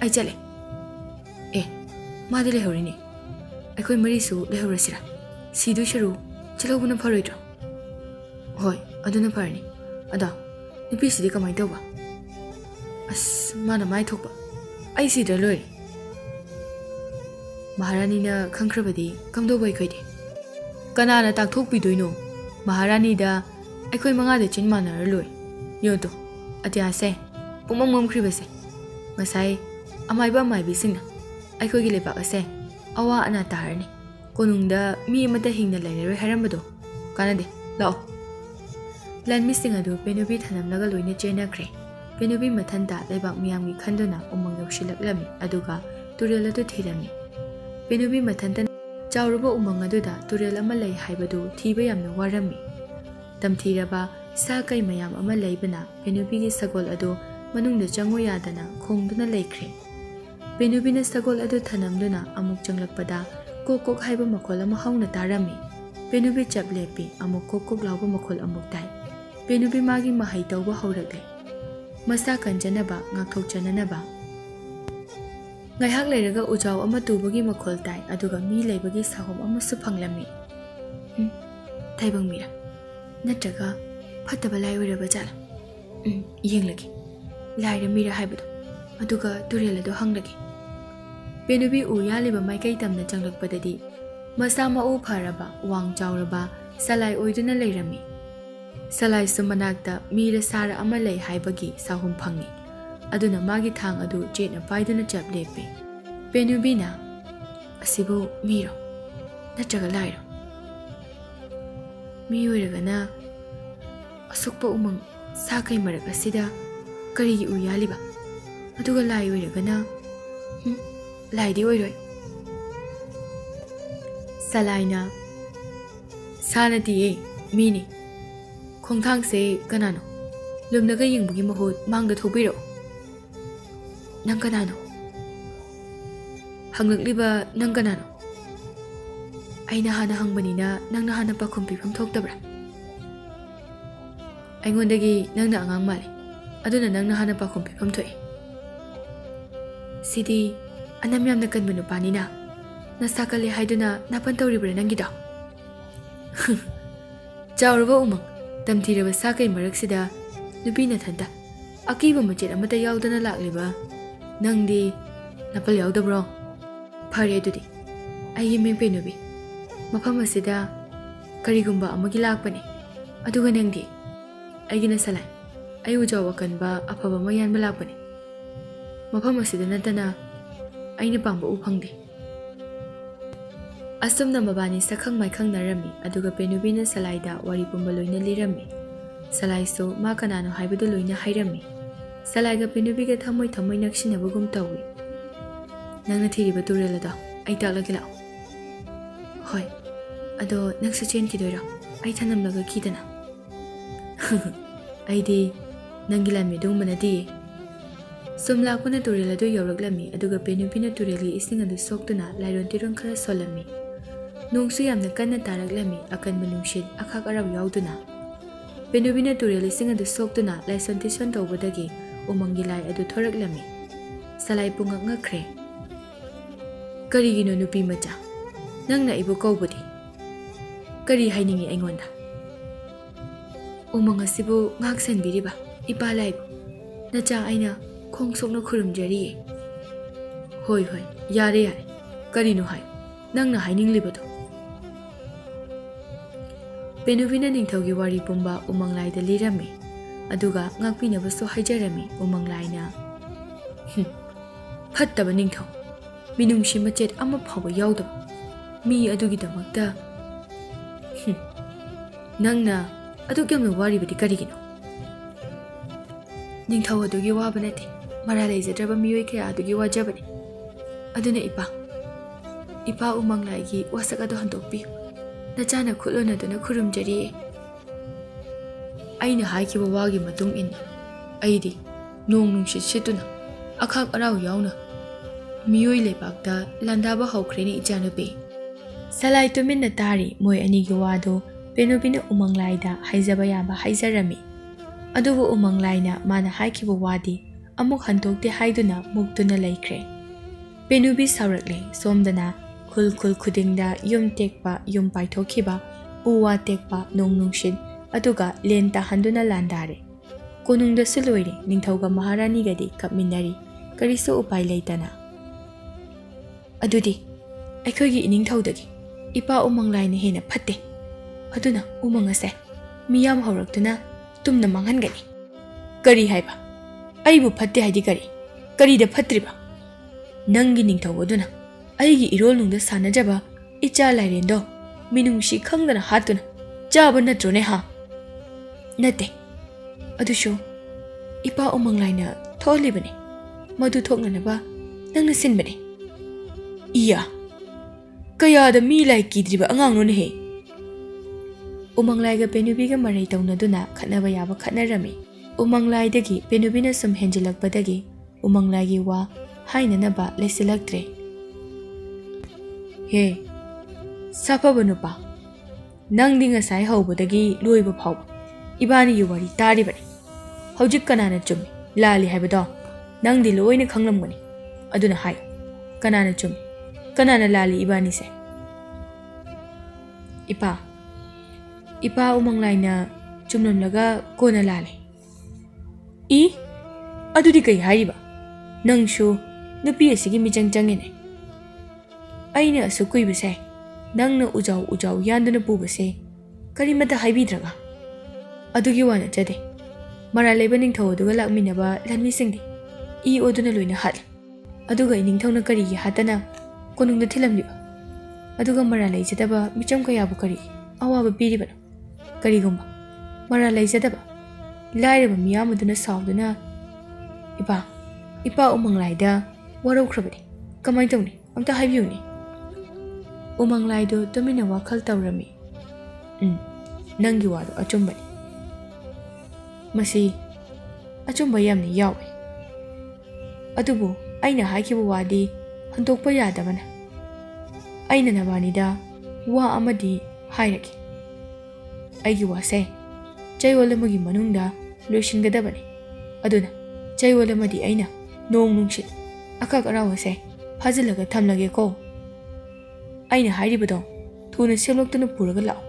ꯑꯩ ꯆꯠꯂꯦ꯫ ꯃꯥꯗꯤ ꯂꯩꯍꯧꯔꯤꯅꯤ, ꯑꯩꯈꯣꯏ ꯃꯔꯤꯁꯨ ꯂꯩꯍꯧꯔꯁꯤꯔꯥ? ꯁꯤꯗꯣꯏ ꯁꯔꯨ ꯆꯠꯍꯧꯕꯅ ꯐꯔꯣꯏꯗ꯭ꯔꯣ? ꯍꯣꯏ, ꯑꯗꯨꯅ ꯐꯔꯅꯤ꯫ ꯑꯗꯣ ꯅꯨꯄꯤꯁꯤꯗꯤ ꯀꯃꯥꯏꯅ ꯇꯧꯕ? ꯑꯁ, ꯃꯥꯅ ꯃꯥꯏ ꯊꯣꯛꯄ, ꯑꯩ ꯁꯤꯗ꯭ꯔ ꯂꯣꯏꯔꯦ꯫ ꯃꯍꯥꯔꯥꯅꯤꯅ ꯈꯪꯈ꯭ꯔꯕꯗꯤ ꯀꯝꯗꯧꯕ ꯑꯩꯈꯣꯏꯗꯤ? ꯀꯅꯥꯅ ꯇꯥꯛꯊꯣꯛꯄꯤꯗꯣꯏꯅꯣ? ꯃꯍꯥꯔꯥꯅꯤꯗ ꯑꯩꯈꯣꯏ 5ꯗ ꯆꯤꯟ ꯃꯥꯟꯅꯔ ꯂꯣꯏ꯫ ꯌꯣꯇꯣ, ꯑꯇꯤꯌꯥꯁꯦ ꯄꯨꯝꯃꯝ ꯃꯝꯈ꯭ꯔꯤꯕꯁꯦ, ꯉꯁꯥꯏ ꯑꯃꯥꯏꯕ ꯑꯃꯥꯏꯕꯤꯁꯤꯡꯅ ꯑꯩꯈꯣꯏꯒꯤ ꯂꯩꯕꯥꯛ ꯑꯁꯦ ꯑꯋꯥ ꯑꯅꯥ ꯇꯥꯔꯅꯤ, ꯀꯣꯅꯨꯡꯗ ꯃꯤ ꯑꯃꯠꯇ ꯍꯤꯡꯅ ꯂꯩꯔꯔꯣꯏ ꯍꯥꯏꯔꯝꯕꯗꯣ ꯀꯥꯟꯅꯗꯦ, ꯂꯥꯛꯑꯣ꯫ ꯂꯥꯟꯃꯤꯁꯤꯡ ꯑꯗꯨ ꯄꯦꯅꯨꯕꯤ ꯊꯅꯝꯂꯒ ꯂꯣꯏꯅ ꯆꯦꯟꯅꯈ꯭ꯔꯦ꯫ ꯄꯦꯅꯨꯕꯤ ꯃꯊꯟꯇ ꯂꯩꯕꯥꯛ ꯃꯤꯌꯥꯝꯒꯤ ꯈꯟꯗꯨꯅ ꯎꯃꯪ ꯌꯧꯁꯤꯜꯂꯛꯂꯝꯃꯤ ꯑꯗꯨꯒ ꯇꯨꯔꯦꯜ ꯑꯗꯨ ꯊꯤꯔꯝꯃꯤ꯫ ꯄꯦꯅꯨꯕꯤ ꯃꯊꯟꯇ ꯆꯥꯎꯔꯕ ꯎꯃꯪ ꯑꯗꯨꯗ ꯇꯨꯔꯦꯜ ꯑꯃ ꯂꯩ ꯍꯥꯏꯕꯗꯨ ꯊꯤꯕ ꯌꯥꯝꯅ ꯋꯥꯔꯝꯃꯤ꯫ ꯇꯝꯊꯤꯔꯕ ꯁꯥ ꯀꯩ ꯃꯌꯥꯝ ꯑꯃ ꯂꯩꯕꯅ ꯄꯦꯅꯨꯕꯤꯒꯤ ꯁꯒꯣꯜ ꯑꯗꯨ ꯃꯅꯨꯡꯗ ꯆꯪꯉꯨ ꯌꯥꯗꯅ ꯈꯣꯡꯗꯨꯅ ꯂꯩꯈ꯭ꯔꯦ꯫ ꯄꯦꯅꯨꯕꯤꯅ ꯁꯒꯣꯜ ꯑꯗꯨ ꯊꯅꯝꯗꯨꯅ ꯑꯃꯨꯛ ꯆꯪꯂꯛꯄꯗ ꯀꯣꯛ ꯀꯣꯛ ꯍꯥꯏꯕ ꯃꯈꯣꯜ ꯑꯃ ꯍꯧꯅ ꯇꯥꯔꯝꯃꯤ꯫ ꯄꯦꯅꯨꯕꯤ ꯆꯞ ꯂꯦꯞꯄꯤ, ꯑꯃꯨꯛ ꯀꯣꯛ ꯀꯣꯛ ꯂꯥꯎꯕ ꯃꯈꯣꯜ ꯑꯃꯨꯛ ꯇꯥꯏ꯫ ꯄꯦꯅꯨꯕꯤ ꯃꯥꯒꯤ ꯃꯍꯩ ꯇꯧꯕ ꯍꯧꯔꯛꯂꯦ, ꯃꯁꯥ ꯀꯟꯖꯅꯕ, ꯉꯥꯛꯊꯣꯛꯆꯅꯅꯕ꯫ ꯉꯥꯏꯍꯥꯛ ꯂꯩꯔꯒ ꯎꯖꯥꯎ ꯑꯃ ꯇꯨꯕꯒꯤ ꯃꯈꯣꯜ ꯇꯥꯏ ꯑꯗꯨꯒ ꯃꯤ ꯂꯩꯕꯒꯤ ꯁꯥꯍꯣꯝ ꯑꯃꯁꯨ ꯐꯪꯂꯝꯃꯤ꯫ ꯇꯥꯏꯕꯪ ꯃꯤꯔꯥ ꯅꯠꯇ꯭ꯔꯒ ꯐꯠꯇꯕ ꯂꯥꯏ ꯑꯣꯏꯔꯕ ꯖꯥꯠꯂꯥ? ꯌꯦꯡꯂꯒꯦ ꯂꯥꯏꯔ ꯃꯤꯔꯥ ꯍꯥꯏꯕꯗꯣ, ꯑꯗꯨꯒ ꯇꯨꯔꯦꯜ ꯑꯗꯨ ꯍꯪꯂꯒꯦ꯫ ꯄꯦꯅꯨꯕꯤ ꯎ ꯌꯥꯜꯂꯤꯕ ꯃꯥꯏꯀꯩ ꯇꯝꯅ ꯆꯪꯂꯛꯄꯗꯗꯤ ꯃꯁꯥ ꯃꯎ ꯐꯔꯕ, ꯋꯥꯡ ꯆꯥꯎꯔꯕ ꯁꯂꯥꯏ ꯑꯣꯏꯗꯨꯅ ꯂꯩꯔꯝꯃꯤ꯫ ꯁꯂꯥꯏꯁꯨ ꯃꯅꯥꯛꯇ ꯃꯤꯔ ꯁꯥꯔ ꯑꯃ ꯂꯩ ꯍꯥꯏꯕꯒꯤ ꯁꯥꯍꯨꯝ ꯐꯪꯉꯤ, ꯑꯗꯨꯅ ꯃꯥꯒꯤ ꯊꯥꯡ ꯑꯗꯨ ꯆꯦꯠꯅ ꯄꯥꯏꯗꯨꯅ ꯆꯞ ꯂꯦꯞꯄꯤ꯫ ꯄꯦꯅꯨꯕꯤꯅ ꯑꯁꯤꯕꯨ ꯃꯤꯔꯣ ꯅꯠꯇ꯭ꯔꯒ ꯂꯥꯏꯔꯣ? ꯃꯤ ꯑꯣꯏꯔꯒꯅ ꯑꯁꯨꯛꯄ ꯎꯃꯪ ꯁꯥ ꯀꯩ ꯃꯔꯛ ꯑꯁꯤꯗ ꯀꯔꯤꯒꯤ ꯎ ꯌꯥꯜꯂꯤꯕ? ꯑꯗꯨꯒ ꯂꯥꯏ ꯑꯣꯏꯔꯒꯅ ꯂꯥꯏꯗꯤ ꯑꯣꯏꯔꯣꯏ꯫ ꯁꯂꯥꯏꯅ ꯁꯥ ꯅꯠꯇꯤꯌꯦ, ꯃꯤꯅꯤ꯫ ꯈꯣꯡꯊꯥꯡꯁꯦ ꯀꯅꯥꯅꯣ? ꯂꯨꯝꯅꯒ ꯌꯦꯡꯕꯒꯤ ꯃꯍꯨꯠ ꯃꯥꯡꯗ ꯊꯣꯛꯄꯤꯔꯛꯑꯣ꯫ ꯅꯪ ꯀꯅꯥꯅꯣ? ꯍꯪꯂꯛꯂꯤꯕ ꯅꯪ ꯀꯅꯥꯅꯣ? ꯑꯩꯅ ꯍꯥꯟꯅ ꯍꯪꯕꯅꯤꯅ ꯅꯪꯅ ꯍꯥꯟꯅ ꯄꯥꯈꯨꯝ ꯄꯤꯐꯝ ꯊꯣꯛꯇꯕ꯭ꯔꯥ? ꯑꯩꯉꯣꯟꯗꯒꯤ ꯅꯪꯅ ꯑꯉꯥꯡ ꯃꯥꯜꯂꯤ, ꯑꯗꯨꯅ ꯅꯪꯅ ꯍꯥꯟꯅ ꯄꯥꯈꯨꯝ ꯄꯤꯐꯝ ꯊꯣꯛꯏ꯫ ꯁꯤꯗꯤ ꯑꯅꯝ ꯌꯥꯝꯅ ꯀꯟꯕ ꯅꯨꯄꯥꯅꯤꯅ ꯅꯁꯥ ꯀꯜꯂꯦ ꯍꯥꯏꯗꯨꯅ ꯅꯥꯄꯟ ꯇꯧꯔꯤꯕ꯭ꯔꯥ ꯅꯪꯒꯤꯗꯣ? ꯆꯥꯎꯔꯕ ꯎꯃꯪ, ꯇꯝꯊꯤꯔꯕ ꯁꯥ ꯀꯩ ꯃꯔꯛꯁꯤꯗ ꯅꯨꯄꯤ ꯅꯊꯟꯇ ꯑꯀꯤꯕ ꯃꯆꯦꯠ ꯑꯃꯠꯇ ꯌꯥꯎꯗꯅ ꯂꯥꯛꯂꯤꯕ ꯅꯪꯗꯤ ꯅꯥꯄꯜ ꯌꯥꯎꯗꯕ꯭ꯔꯣ? ꯐꯔꯦ ꯑꯗꯨꯗꯤ ꯑꯩꯒꯤ ꯃꯤꯡ ꯄꯦꯅꯨꯕꯤ, ꯃꯐꯝ ꯑꯁꯤꯗ ꯀꯔꯤꯒꯨꯝꯕ ꯑꯃꯒꯤ ꯂꯥꯛꯄꯅꯤ, ꯑꯗꯨꯒ ꯅꯪꯗꯤ? ꯑꯩꯒꯤꯅ ꯁꯂꯥꯏ, ꯑꯩ ꯎꯖꯥꯎ ꯑꯀꯟꯕ ꯑꯐꯕ ꯑꯃ ꯌꯥꯟꯕ ꯂꯥꯛꯄꯅꯤ꯫ ꯃꯐꯝ ꯑꯁꯤꯗ ꯅꯠꯇꯅ ꯑꯩꯅ ꯄꯥꯝꯕ ꯎ ꯐꯪꯗꯦ꯫ ꯑꯁꯨꯝꯅ ꯃꯕꯥꯅꯤ ꯁꯛꯈꯪ ꯃꯥꯏꯈꯪꯅꯔꯝꯃꯤ, ꯑꯗꯨꯒ ꯄꯦꯅꯨꯕꯤꯅ ꯁꯂꯥꯏꯗ ꯋꯥꯔꯤ ꯄꯨꯝꯕ ꯂꯣꯏꯅ ꯂꯤꯔꯝꯃꯤ꯫ ꯁꯂꯥꯏꯁꯨ ꯃꯥ ꯀꯅꯥꯅꯣ ꯍꯥꯏꯕꯗꯨ ꯂꯣꯏꯅ ꯍꯥꯏꯔꯝꯃꯤ꯫ ꯁꯂꯥꯏꯒ ꯄꯦꯅꯨꯕꯤꯒ ꯊꯃꯣꯏ ꯊꯃꯣꯏ ꯅꯛꯁꯤꯟꯅꯕꯒꯨꯝ ꯇꯧꯏ꯫ ꯅꯪꯅ ꯊꯤꯔꯤꯕ ꯇꯨꯔꯦꯜ ꯑꯗꯣ ꯑꯩ ꯇꯥꯛꯂꯒꯦ ꯂꯥꯛꯑꯣ꯫ ꯍꯣꯏ, ꯑꯗꯣ ꯅꯪꯁꯨ ꯆꯦꯟꯈꯤꯗꯣꯏꯔꯣ? ꯑꯩ ꯊꯅꯝꯂꯒ ꯀꯤꯗꯅ? ꯑꯩꯗꯤ ꯅꯪꯒꯤ ꯂꯥꯟꯃꯤ ꯑꯗꯨꯒꯨꯝꯕ ꯅꯠꯇꯤꯌꯦ꯫ ꯁꯨꯝ ꯂꯥꯛꯄꯅ ꯇꯨꯔꯦꯜ ꯑꯗꯨ ꯌꯧꯔꯛꯂꯝꯃꯤ, ꯑꯗꯨꯒ ꯄꯦꯅꯨꯕꯤꯅ ꯇꯨꯔꯦꯜꯒꯤ ꯏꯁꯤꯡ ꯑꯗꯨ ꯁꯣꯛꯇꯨꯅ ꯂꯥꯏꯔꯣꯟ ꯇꯤꯔꯣꯟ ꯈꯔ ꯁꯣꯜꯂꯝꯃꯤ꯫ ꯅꯣꯡꯁꯨ ꯌꯥꯝꯅ ꯀꯟꯅ ꯇꯥꯔꯛꯂꯝꯃꯤ, ꯑꯀꯟꯕ ꯅꯨꯡꯁꯤꯠ ꯑꯈꯥꯛ ꯑꯔꯥꯎ ꯌꯥꯎꯗꯨꯅ꯫ ꯄꯦꯅꯨꯕꯤꯅ ꯇꯨꯔꯦꯜ ꯏꯁꯤꯡ ꯑꯗꯨ ꯁꯣꯛꯇꯨꯅ ꯂꯥꯏꯁꯣꯟ ꯇꯤꯁꯣꯟ ꯇꯧꯕꯗꯒꯤ ꯎꯃꯪꯒꯤ ꯂꯥꯏ ꯑꯗꯨ ꯊꯣꯔꯛꯂꯝꯃꯤ꯫ ꯁꯂꯥꯏ ꯄꯨꯡꯉꯛ ꯉꯛꯈ꯭ꯔꯦ꯫ ꯀꯔꯤꯒꯤꯅꯣ ꯅꯨꯄꯤ ꯃꯆꯥ, ꯅꯪꯅ ꯑꯩꯕꯨ ꯀꯧꯕꯗꯤ? ꯀꯔꯤ ꯍꯥꯏꯅꯤꯡꯉꯤ ꯑꯩꯉꯣꯟꯗ? ꯎꯃꯪ ꯑꯁꯤꯕꯨ ꯉꯥꯛ ꯁꯦꯟꯕꯤꯔꯤꯕ ꯏꯄꯥ ꯂꯥꯏꯕꯨ ꯅꯆꯥ ꯑꯩꯅ ꯈꯣꯡ ꯁꯣꯛꯅ ꯈꯨꯔꯨꯝꯖꯔꯤꯌꯦ꯫ ꯍꯣꯏ ꯍꯣꯏ, ꯌꯥꯔꯦ ꯌꯥꯔꯦ, ꯀꯔꯤꯅꯣ ꯍꯥꯏꯌꯨ, ꯅꯪꯅ ꯍꯥꯏꯅꯤꯡꯂꯤꯕꯗꯣ꯫ ꯄꯦꯅꯨꯕꯤꯅ ꯅꯤꯡꯊꯧꯒꯤ ꯋꯥꯔꯤ ꯄꯨꯝꯕ ꯎꯃꯪ ꯂꯥꯏꯗ ꯂꯤꯔꯝꯃꯤ, ꯑꯗꯨꯒ ꯉꯥꯛꯄꯤꯅꯕꯁꯨ ꯍꯥꯏꯖꯔꯝꯃꯤ꯫ ꯎꯃꯪ ꯂꯥꯏꯅ ꯐꯠꯇꯕ ꯅꯤꯡꯊꯧ, ꯃꯤꯅꯨꯡꯁꯤ ꯃꯆꯦꯠ ꯑꯃ ꯐꯥꯎꯕ ꯌꯥꯎꯗꯕ ꯃꯤ ꯑꯗꯨꯒꯤꯗꯃꯛꯇ ꯅꯪꯅ ꯑꯗꯨꯛ ꯌꯥꯝꯅ ꯋꯥꯔꯤꯕꯗꯤ ꯀꯔꯤꯒꯤꯅꯣ? ꯅꯤꯡꯊꯧ ꯑꯗꯨꯒꯤ ꯋꯥꯕ ꯅꯠꯇꯦ, ꯃꯔꯥ ꯂꯩꯖꯗ꯭ꯔꯕ ꯃꯤꯑꯣꯏ ꯀꯌꯥ ꯑꯗꯨꯒꯤ ꯋꯥꯖꯕꯅꯤ꯫ ꯑꯗꯨꯅ ꯏꯄꯥ ꯎꯃꯪ ꯂꯥꯏꯒꯤ ꯋꯥꯁꯛ ꯑꯗꯨ ꯍꯟꯗꯣꯛꯄꯤꯌꯨ, ꯅꯆꯥꯅ ꯈꯨꯠꯂꯣꯟꯅꯗꯨꯅ ꯈꯨꯔꯨꯝꯖꯔꯤꯌꯦ꯫ ꯑꯩꯅ ꯍꯥꯏꯈꯤꯕ ꯋꯥꯒꯤ ꯃꯇꯨꯡ ꯏꯟꯅ ꯑꯩꯗꯤ ꯅꯣꯡ ꯅꯨꯡꯁꯤꯠ ꯁꯤꯠꯇꯨꯅ ꯑꯈꯥꯛ ꯑꯔꯥꯎ ꯌꯥꯎꯅ ꯃꯤꯑꯣꯏ ꯂꯩꯕꯥꯛꯇ ꯂꯥꯟꯗꯥꯕ ꯍꯧꯈ꯭ꯔꯦꯅꯦ ꯏꯆꯥꯅꯨꯄꯤ꯫ ꯁꯂꯥꯏ ꯇꯨꯃꯤꯟꯅ ꯇꯥꯔꯤ꯫ ꯃꯣꯏ ꯑꯅꯤꯒꯤ ꯋꯥꯗꯨ ꯄꯦꯅꯨꯕꯤꯅ ꯎꯃꯪ ꯂꯥꯏꯗ ꯍꯥꯏꯖꯕ ꯌꯥꯕ ꯍꯥꯏꯖꯔꯝꯃꯤ, ꯑꯗꯨꯕꯨ ꯎꯃꯪ ꯂꯥꯏꯅ ꯃꯥꯅ ꯍꯥꯏꯈꯤꯕ ꯋꯥꯗꯤ ꯑꯃꯨꯛ ꯍꯟꯗꯣꯛꯇꯦ ꯍꯥꯏꯗꯨꯅ ꯃꯨꯛꯇꯨꯅ ꯂꯩꯈ꯭ꯔꯦ꯫ ꯄꯦꯅꯨꯕꯤ ꯁꯥꯎꯔꯛꯂꯦ꯫ ꯁꯣꯝꯗꯅ ꯈꯨꯜ ꯈꯨꯗꯤꯡꯗ ꯌꯨꯝ ꯇꯦꯛꯄ, ꯌꯨꯝ ꯄꯥꯏꯊꯣꯛꯈꯤꯕ, ꯎ ꯋꯥ ꯇꯦꯛꯄ, ꯅꯣꯡ ꯅꯨꯡꯁꯤꯠ, ꯑꯗꯨꯒ ꯂꯦꯟ ꯇꯥꯍꯟꯗꯨꯅ ꯂꯥꯟꯗꯥꯔꯦ꯫ ꯀꯣꯅꯨꯡꯗꯁꯨ ꯂꯣꯏꯔꯦ꯫ ꯅꯤꯡꯊꯧꯒ ꯃꯍꯥꯔꯥꯅꯤꯒꯗꯤ ꯀꯞꯃꯤꯟꯅꯔꯤ, ꯀꯔꯤꯁꯨ ꯎꯄꯥꯏ ꯂꯩꯇꯅ꯫ ꯑꯗꯨꯗꯤ ꯑꯩꯈꯣꯏꯒꯤ ꯏꯅꯤꯡꯊꯧꯗꯒꯤ ꯏꯄꯥ ꯎꯃꯪ ꯂꯥꯏꯅ ꯍꯦꯟꯅ ꯐꯠꯇꯦ, ꯑꯗꯨꯅ ꯎꯃꯪ ꯑꯁꯦ ꯃꯤꯌꯥꯝ ꯍꯧꯔꯛꯇꯨꯅ ꯇꯨꯝꯅ ꯃꯥꯡꯍꯟꯒꯅꯤ꯫ ꯀꯔꯤ ꯍꯥꯏꯕ? ꯑꯩꯕꯨ ꯐꯠꯇꯦ ꯍꯥꯏꯗꯤ ꯀꯔꯤꯗ ꯐꯠꯇ꯭ꯔꯤꯕ? ꯅꯪꯒꯤ ꯅꯤꯡꯊꯧ ꯑꯗꯨꯅ ꯑꯩꯒꯤ ꯏꯔꯣꯜꯅꯨꯡꯗ ꯁꯥꯟꯅꯖꯕ ꯏꯆꯥ ꯂꯥꯏꯔꯦꯟꯗꯣ ꯃꯤꯅꯨꯡꯁꯤ ꯈꯪꯗꯅ ꯍꯥꯠꯇꯨꯅ ꯆꯥꯕ ꯅꯠꯇ꯭ꯔꯣꯅꯦ ꯍꯥ? ꯅꯠꯇꯦ, ꯑꯗꯨꯁꯨ ipa umang laina tholibani madu thoknanaba nangna sinbani iya kaya da mi lai kidriba angang no ne he umang lai ga penubi ga marai tawnaduna khatnaba yaba khatnarami umang lai dagi penubi na sum henjilakpadagi umang lai gi wa hainanaba lesilaktre he sapa banupa nang dinga sai hawbadagi loiba phaw ibani gi wari taribani hojik kanana chumi lali haibado nang di loina khanglamgani aduna hai kanana chumi kanana lali ibani se ipa umang laina chumlamlaga kona lali I adudi kai haiba nangshu nupi asigi mijang jangene aina asukui base nangna ujau yanduna pubase karimata haibidraga adugi wana jade mara leba ningthau aduga lakminaba lanmi singdi I oduna loina hat aduga ningthau na kari gi hatana konungda thilamliba aduga mara leijadaba micham kaya bu kari awaba piribana karigumba mara leijadaba lairaba miyamaduna sauduna ipa umang laida waraukrabani kamai tawni amta haibiyuni umang laido tumina wakhal tawrami nangi wado achumbani masi achumba yamni yawe adubu aina haikiba wadi handokpa yadabana aina nabanida wa amadi hairaki aigi wase chaywalamagi manungda loishingadabani aduna chaywalamadi aina nong nungshit akak arawase hajilaga thamlage ko aina hairibado thuna semloktuna puraga lao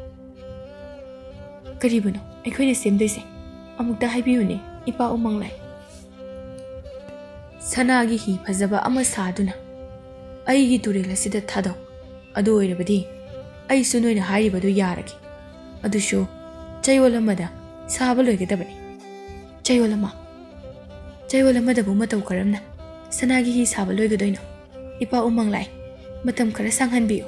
karibano aikhoina semdoise amukta haibiyuni ipa umang lai sanagi hi phajaba ama saduna aigi turel asida thado adu oirabadi ai su noina hairibadu yaragi adushu chaywalamada saba loigadabani chaywalamada bu matau karamna sanagi hi saba loigadoino ipa umang lai matam khara sanghanbiyo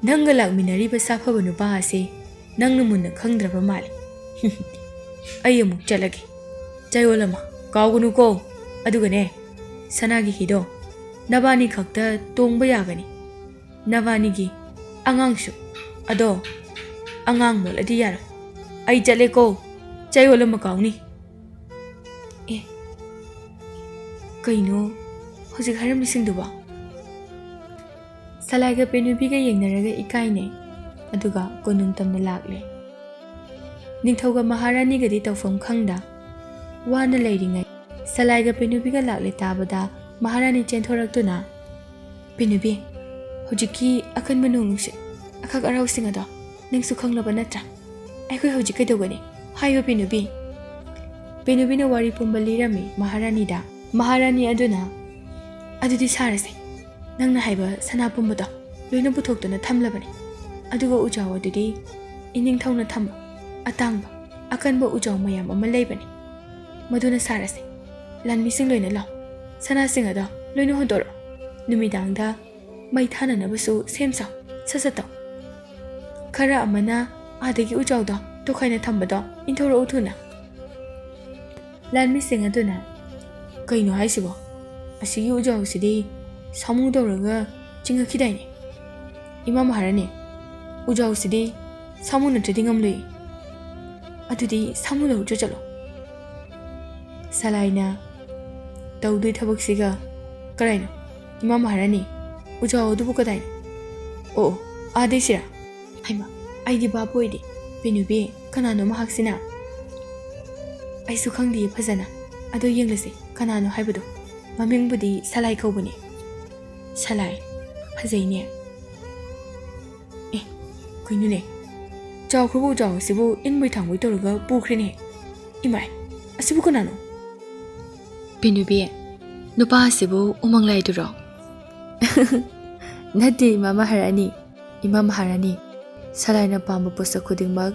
nanga lakminariba safaba nupa ase nangna munna khangdraba mali ai amuk chalagi chayolama kawgunu ko adugane sanagi hido nabani khakta tongba yagani nabani gi angangshu ado angang mol adi yar ai chale ko chayolama kawni kaino hojik haram lisingduba salaiga penubi ga yengnaraga ikaine aduga konung tamna lakle ningthauga maharani gadi tawfam khangda wana leiringai salaiga penubi ga lakle tabada maharani chenthораktuna penubi hojiki akan manungse akak arau singada ningsu khanglaba natra aikoi hojik kaidogani hayo penubi na wari pumbali rami maharani aduna adudi sarase nangna haiba sana pumbada loina puthokdana thamlabani aduga ujaw adudi ining thawna thamba atangba akanba ujaw mayam ama leibani maduna sarase lanmi sing loina law sana singada loina hodoro numidangda mai thana nabasu semsa sasato khara amana adagi ujawda tokhaina thambada inthoro uthuna lanmi sing aduna kaino haisibo asigi ujaw sidi samu dawraga chinga khidaini imam harane ujaw sidi samu na tradingam lei adudi samu lo chalo salaina tawdui thabak siga karaina imam harane ujaw du bukadai o adesira haima aidi baboidi penubi kanano mahaksina aisu khangdi phajana ado yenglase kanano haibado mamingbudi salai kaubani salai hajaine kuinune jaw khrubu jaw sibu inmui thangui toruga pukhrine imai asibu kanano penubi nupa sibu umanglai duro nadi imam harani salai na pamba posa khudingmak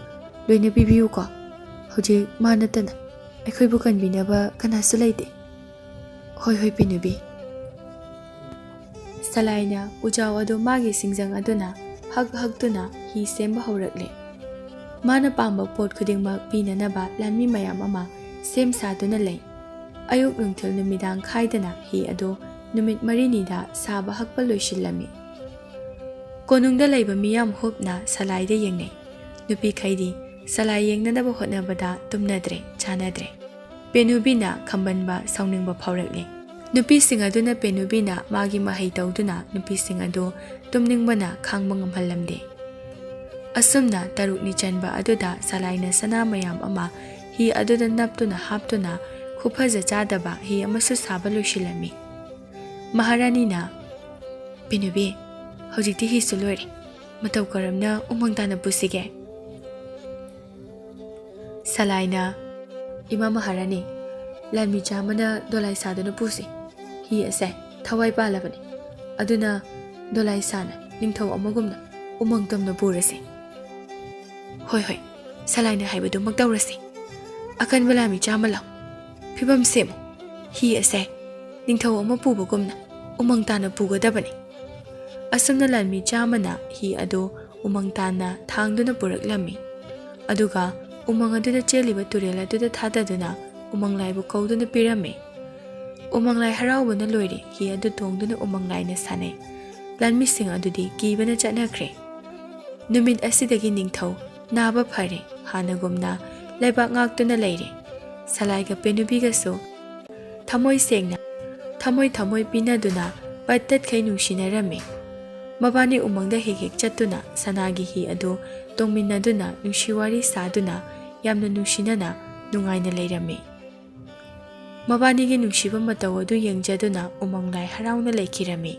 loina bibiu ko hoje manatana aikoi bukan binaba kana sulaide hoi penubi salaina ujaw ado magi singjang aduna hak tuna hi semba haurakle Mana pamba pot khudingmak pinanaba lanmi mayam ama sem saduna lay. Ayuk nungthil numidang khaidana hi ado numit marinida saba hakpa loisilami. Konungda layba miyam hopna salaida yengnay. Nupi khaidi salai yengnanaba hotnabada tumnadre chanadre. Penubina kambanba sauningba phaurakle. Nupi sing aduna penubina magi mahai tawduna nupi sing ado tumningbana khangba ngamhallamde. Asumna tarukni chanba aduda salaina sana mayam ama hi aduda naptuna haptuna khuphaja chadaba hi amasu saba loisilami. Maharani na Penubi hojikti hi sulore matau karamna umangtana pusige. Salaina Ima Maharani Lanmi chamana dolai sadana pusi hi ase thawai palabani aduna dolai sana ningthau amagumna umangtamna purasi. Hoi hoi Salaina haibadu magdawrasi akan balami chamala phibam semu hi ase ningthau ama pubagumna umangtana pugadabani. Asumna lanmi chamana hi ado umangtana thangduna puraklami aduga umang aduna cheliba turela aduda thadaduna umanglaibu kauduna pirame. Umanglai haraubana loire hi adu tongduna umanglaina sanai. Lanmi sing adudi kibana chatnakre. Numit asidagi ningthau naba phare hanagumna laibak ngaktuna leire. Salaiga penubiga so thamoi sengna thamoi pinaduna patat khai nungsinarame. Mabani umangda hek chatuna sanagi hi ado tongminaduna nungsiwari saduna yamna nungsinana nungaina leirame. Mabani gi nungsiba mataw adu yengjaduna umanglai harauna leikirame.